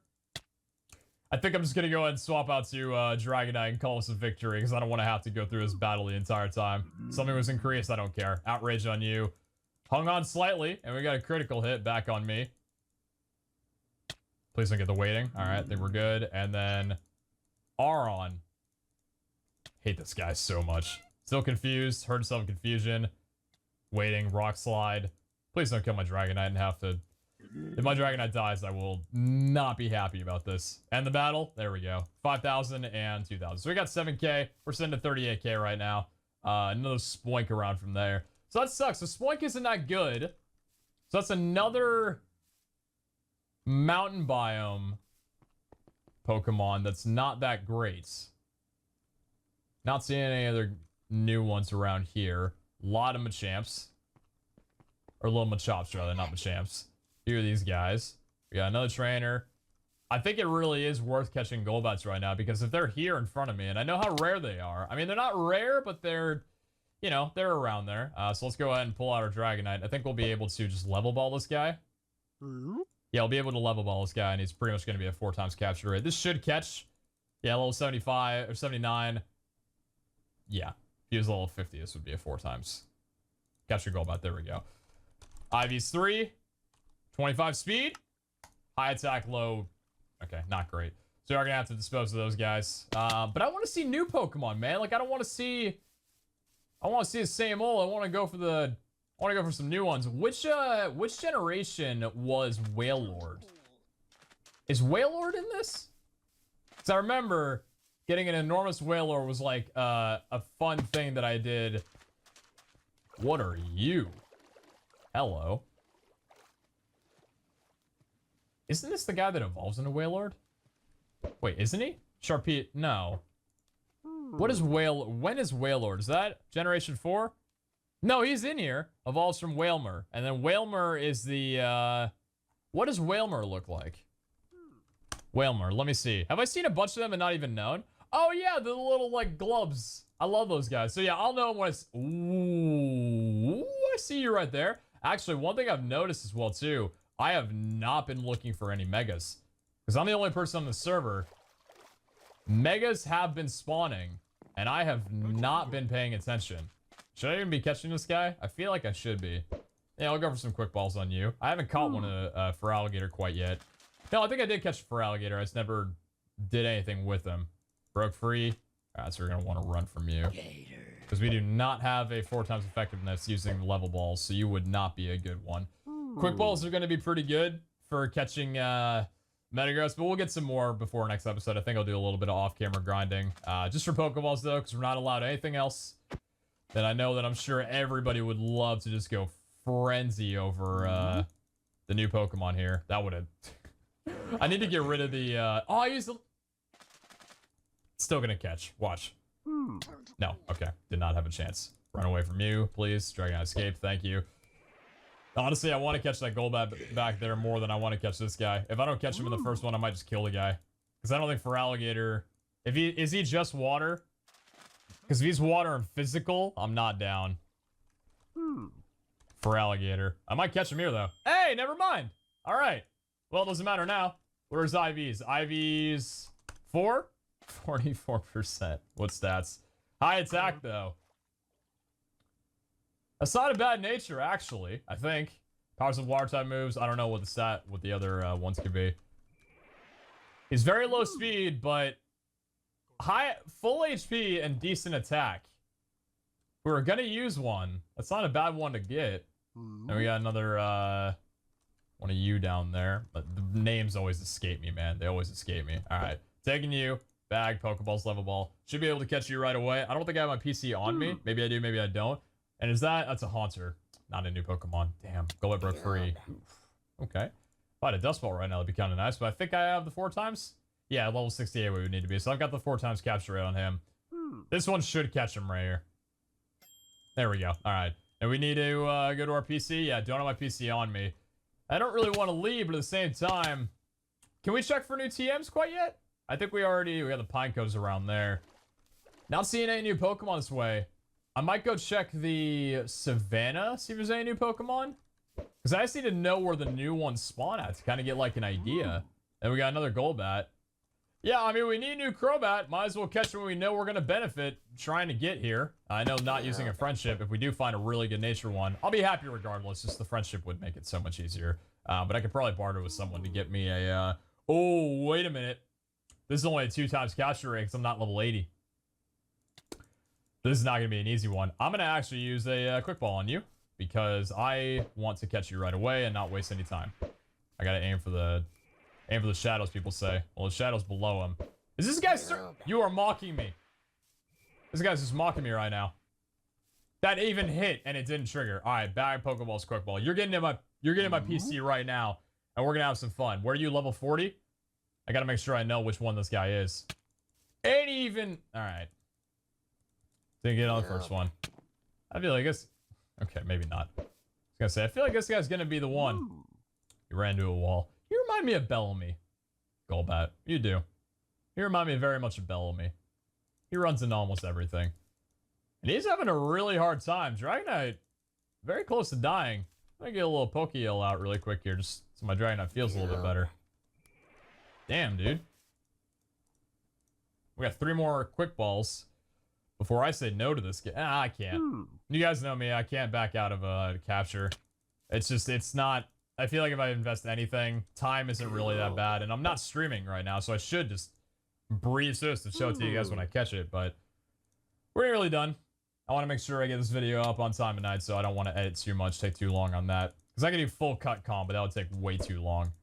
I think I'm just going to go ahead and swap out to Dragonite and call us a victory, because I don't want to have to go through this battle the entire time. Something was increased, I don't care. Outrage on you. Hung on slightly, and we got a critical hit back on me. Please don't get the waiting. All right, I think we're good. And then Aron. Hate this guy so much. Still confused. Heard some confusion. Waiting. Rock slide. Please don't kill my Dragonite and have to... If my Dragonite dies, I will not be happy about this. End the battle. There we go. 5,000 and 2,000. So we got 7k. We're sitting at 38k right now. Another Spoink around from there. So that sucks. So Spoink isn't that good. So that's another mountain biome Pokemon that's not that great. Not seeing any other new ones around here. A lot of Machamps. Or little Machops, rather, not Machamps. Few of these guys. We got another trainer. I think it really is worth catching Golbats right now, because if they're here in front of me, and I know how rare they are. I mean, they're not rare, but they're, you know, they're around there. So let's go ahead and pull out our Dragonite. I think we'll be able to just level ball this guy. Yeah, I'll be able to level ball this guy, and he's pretty much going to be a 4 times capture rate. This should catch. Yeah, level 75 or 79. Yeah, if he was level 50, this would be a 4 times capture Golbat. There we go. Ivy's 3. 25 speed. High attack, low. Okay, not great. So you're going to have to dispose of those guys. But I want to see new Pokemon, man. Like, I don't want to see... I want to see the same old. I want to go for the... I want to go for some new ones. Which generation was Wailord? Is Wailord in this? Because I remember getting an enormous Wailord was like a fun thing that I did. What are you? Hello. Isn't this the guy that evolves into Wailord? Wait, isn't he? Sharpeet? No. What is when is Wailord? Is that Generation 4? No, he's in here. Evolves from Wailmer. And then Wailmer is the, what does Wailmer look like? Wailmer, let me see. Have I seen a bunch of them and not even known? Oh yeah, the little, like, gloves. I love those guys. So yeah, I'll know when it's... Ooh, I see you right there. Actually, one thing I've noticed as well, too, I have not been looking for any Megas. Because I'm the only person on the server. Megas have been spawning, and I have not been paying attention. Should I even be catching this guy? I feel like I should be. Yeah, I'll go for some quick balls on you. I haven't caught one for alligator quite yet. No, I think I did catch for alligator. I just never did anything with him. Broke free. Alright, so we're going to want to run from you. Because we do not have a 4 times effectiveness using level balls, so you would not be a good one. Quick balls are going to be pretty good for catching Metagross, but we'll get some more before next episode. I think I'll do a little bit of off-camera grinding. Just for Pokeballs, though, because we're not allowed anything else. That I know that I'm sure everybody would love to just go frenzy over the new Pokemon here. That would have... I need to get rid of the... oh, I used the... Still going to catch. Watch. No. Okay. Did not have a chance. Run away from you, please. Dragonite escape. Thank you. Honestly, I want to catch that Golbat back there more than I want to catch this guy. If I don't catch him in the first one, I might just kill the guy. Because I don't think for Alligator... Is he just water? Because if he's water and physical, I'm not down. For Alligator. I might catch him here, though. Hey, never mind. All right. Well, it doesn't matter now. Where's IVs? IVs 4? 44%. What stats? High attack, though. That's not a bad nature, actually, I think. Powers of water type moves. I don't know what the other ones could be. He's very low speed, but full HP and decent attack. We're gonna use one. That's not a bad one to get. And we got another one of you down there. But the names always escape me, man. They always escape me. Alright. Taking you. Bag, Pokeballs, level ball. Should be able to catch you right away. I don't think I have my PC on me. Maybe I do, maybe I don't. And is that's a Haunter. Not a new Pokemon. Damn. Golbat broke free. Okay. If I had a Dust Ball right now, that'd be kind of nice. But I think I have the 4 times. Yeah, level 68 we would need to be. So I've got the 4 times capture rate on him. This one should catch him right here. There we go. All right. And we need to go to our PC. Yeah, don't have my PC on me. I don't really want to leave, but at the same time, can we check for new TMs quite yet? I think we got the Pineco's around there. Not seeing any new Pokemon this way. I might go check the Savannah, see if there's any new Pokemon. Because I just need to know where the new ones spawn at to kind of get like an idea. And we got another Golbat. Yeah, I mean, we need a new Crobat. Might as well catch when we know we're going to benefit trying to get here. I know not using a friendship. If we do find a really good nature one, I'll be happy regardless. Just the friendship would make it so much easier. But I could probably barter with someone to get me a... oh, wait a minute. This is only a 2 times capture rate because I'm not level 80. This is not going to be an easy one. I'm going to actually use a quick ball on you because I want to catch you right away and not waste any time. I got to aim for the shadows, people say. Well, the shadow's below him. Is this guy... You are mocking me. This guy's just mocking me right now. That even hit and it didn't trigger. All right, bag Pokeballs, quick ball. You're getting in my PC right now and we're going to have some fun. Where are you, level 40? I gotta make sure I know which one this guy is. Ain't even... Alright. Didn't get on the first one. I feel like this... Okay, maybe not. I was gonna say, I feel like this guy's gonna be the one. He ran into a wall. You remind me of Bellamy. Golbat. You do. You remind me very much of Bellamy. He runs into almost everything. And he's having a really hard time. Dragonite, very close to dying. I'm gonna get a little Pokeel out really quick here, just so my Dragonite feels a little bit better. Damn, dude. We got 3 more quick balls before I say no to this game. I can't. You guys know me. I can't back out of a capture. It's just, it's not... I feel like if I invest anything, time isn't really that bad. And I'm not streaming right now, so I should just breeze through this to show it to you guys when I catch it. But we're nearly done. I want to make sure I get this video up on time tonight, so I don't want to edit too much, take too long on that. Because I could do full cut comp, but that would take way too long.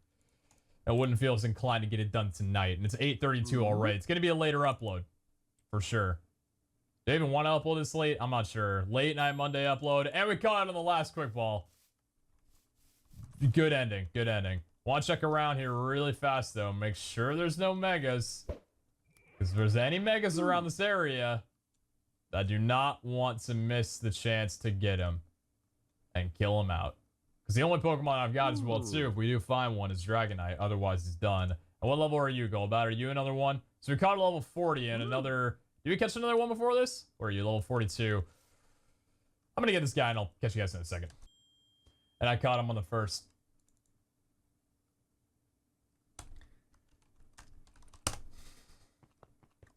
I wouldn't feel as inclined to get it done tonight. And it's 8:32 already. It's going to be a later upload. For sure. Do I even want to upload this late? I'm not sure. Late night Monday upload. And we caught it on the last quick ball. Good ending. Good ending. Want to check around here really fast, though. Make sure there's no megas. Because if there's any megas around this area, I do not want to miss the chance to get him. And kill him out. Because the only Pokemon I've got as well, too, if we do find one, is Dragonite. Otherwise, it's done. And what level are you, Golbat? Are you another one? So we caught a level 40 and another... Did we catch another one before this? Or are you level 42? I'm going to get this guy and I'll catch you guys in a second. And I caught him on the first.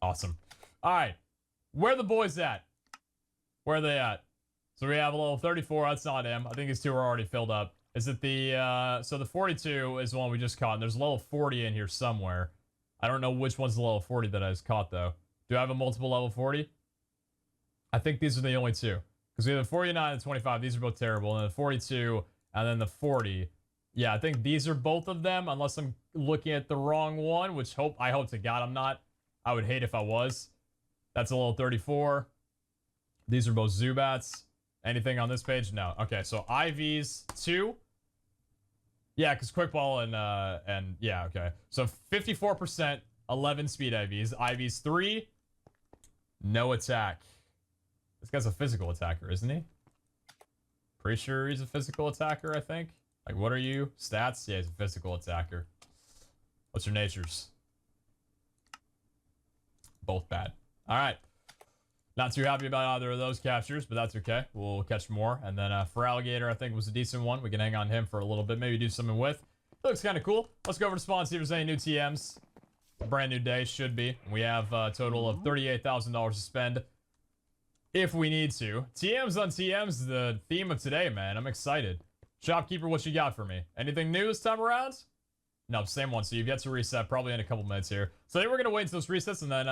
Awesome. All right. Where are the boys at? Where are they at? So we have a level 34. That's not him. I think these 2 are already filled up. Is it the... So the 42 is the one we just caught. And there's a level 40 in here somewhere. I don't know which one's the level 40 that I just caught, though. Do I have a multiple level 40? I think these are the only 2. Because we have the 49 and 25. These are both terrible. And the 42 and then the 40. Yeah, I think these are both of them, unless I'm looking at the wrong one, which I hope to God I'm not. I would hate if I was. That's a little 34. These are both Zubats. Anything on this page? No. Okay, so IVs 2. Yeah, because Quick Ball and yeah, okay. So 54%, 11 speed IVs. IVs 3, no attack. This guy's a physical attacker, isn't he? Pretty sure he's a physical attacker, I think. Like, what are you? Stats? Yeah, he's a physical attacker. What's your natures? Both bad. All right. Not too happy about either of those captures, but that's okay. We'll catch more. And then for Alligator, I think was a decent one. We can hang on him for a little bit. Maybe do something with. Looks kind of cool. Let's go over to spawn, see if there's any new TMs. A brand new day, should be. We have a total of $38,000 to spend if we need to. TMs on TMs, the theme of today, man. I'm excited. Shopkeeper, what you got for me? Anything new this time around? No, same one. So you've yet to reset, probably in a couple minutes here. So I think we're going to wait until those resets and then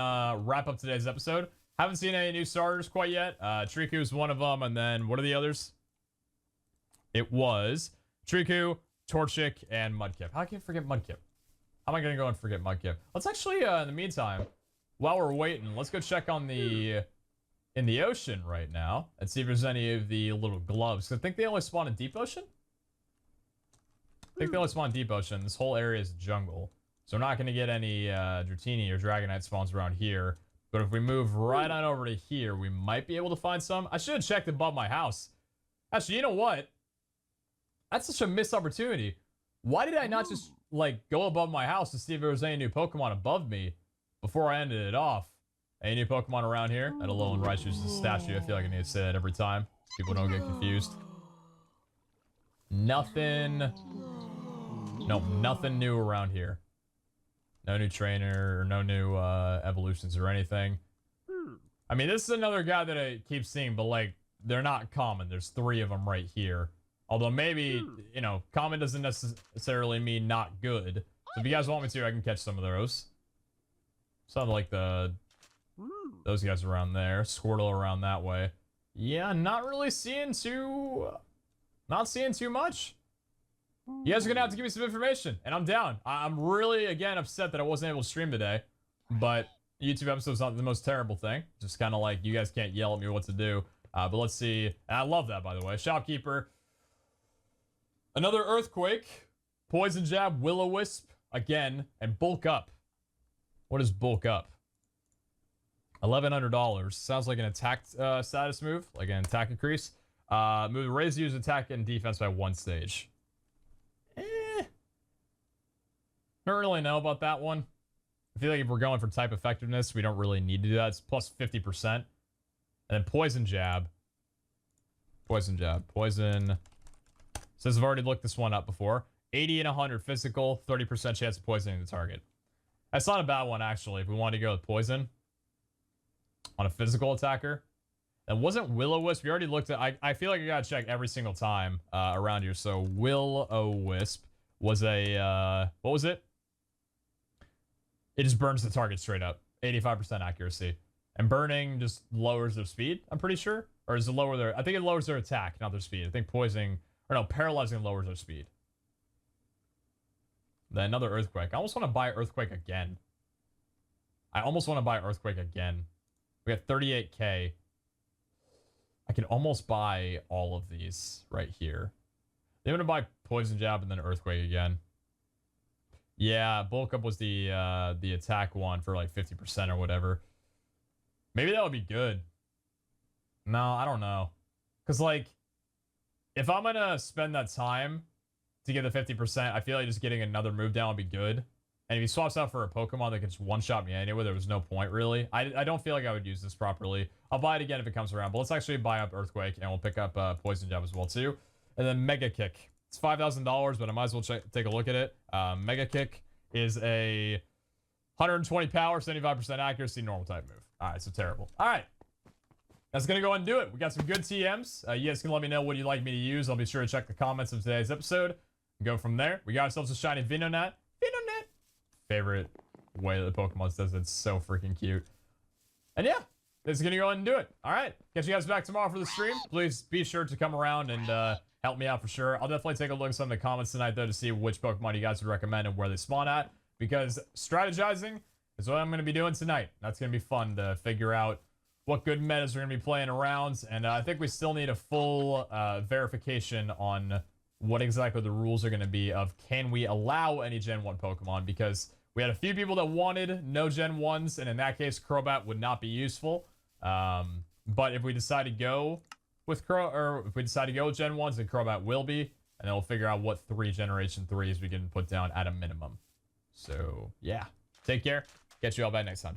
wrap up today's episode. Haven't seen any new starters quite yet. Triku is one of them, and then what are the others? It was Triku, Torchic, and Mudkip. How can I forget Mudkip? How am I going to go and forget Mudkip? Let's actually, in the meantime, while we're waiting, let's go check on the in the ocean right now and see if there's any of the little gloves. I think they only spawn in deep ocean. I think they only spawn in deep ocean. This whole area is jungle, so we're not going to get any Dratini or Dragonite spawns around here. But if we move right on over to here, we might be able to find some. I should have checked above my house. Actually, you know what? That's such a missed opportunity. Why did I not just, like, go above my house to see if there was any new Pokemon above me before I ended it off? Any new Pokemon around here? That Alolan Raichu is a statue. I feel like I need to say that every time. People don't get confused. Nothing. Nope, nothing new around here. No new trainer, or no new evolutions or anything. I mean, this is another guy that I keep seeing, but, like, they're not common. There's 3 of them right here. Although maybe, you know, common doesn't necessarily mean not good. So if you guys want me to, I can catch some of those. Some like those guys around there. Squirtle around that way. Yeah, not really seeing too... Not seeing too much. You guys are gonna have to give me some information, and I'm down. I'm really, again, upset that I wasn't able to stream today, but YouTube episode's not the most terrible thing. Just kind of like, you guys can't yell at me what to do. But let's see. And I love that, by the way. Shopkeeper. Another Earthquake. Poison Jab, Will-O-Wisp, again, and Bulk Up. What is Bulk Up? $1,100. Sounds like an attack status move, like an attack increase. Move raise user attack and defense by 1 stage. Don't really know about that one. I feel like if we're going for type effectiveness, we don't really need to do that. It's plus 50%. And then Poison Jab. Poison Jab. Poison. Says I've already looked this one up before. 80 and 100 physical, 30% chance of poisoning the target. That's not a bad one, actually, if we wanted to go with Poison on a physical attacker. And wasn't Will-O-Wisp? We already looked at... I feel like I gotta check every single time around here. So Will-O-Wisp was a... what was it? It just burns the target straight up. 85% accuracy. And burning just lowers their speed, I'm pretty sure. Or does it lower their... I think it lowers their attack, not their speed. I think poisoning... Or no, paralyzing lowers their speed. Then another Earthquake. I almost want to buy Earthquake again. I almost want to buy Earthquake again. We got 38k. I can almost buy all of these right here. I'm gonna buy Poison Jab and then Earthquake again. Yeah, Bulk Up was the attack one for like 50% or whatever. Maybe that would be good. No, I don't know. Because, like, if I'm gonna spend that time to get the 50%, I feel like just getting another move down would be good. And if he swaps out for a Pokemon that can just one-shot me anyway, there was no point, really. I don't feel like I would use this properly. I'll buy it again if it comes around. But let's actually buy up Earthquake, and we'll pick up Poison Jab as well, too. And then Mega Kick. It's $5,000, but I might as well take a look at it. Mega Kick is a 120 power, 75% accuracy, normal type move. All right, so terrible. All right. That's going to go ahead and do it. We got some good TMs. You guys can let me know what you'd like me to use. I'll be sure to check the comments of today's episode and go from there. We got ourselves a shiny Venonat. Venonat. Favorite way that the Pokemon says it's so freaking cute. And yeah, this is going to go ahead and do it. All right. Catch you guys back tomorrow for the stream. Please be sure to come around and help me out for sure. I'll definitely take a look at some of the comments tonight, though, to see which Pokemon you guys would recommend and where they spawn at, because strategizing is what I'm going to be doing tonight. That's going to be fun to figure out what good metas we're going to be playing around, and I think we still need a full verification on what exactly the rules are going to be of can we allow any Gen 1 Pokemon, because we had a few people that wanted no Gen 1s, and in that case, Crobat would not be useful. But if we decide to go with if we decide to go with Gen 1s, then Crobat will be, and then we'll figure out what 3 Generation 3s we can put down at a minimum. So, yeah. Take care. Catch you all back next time.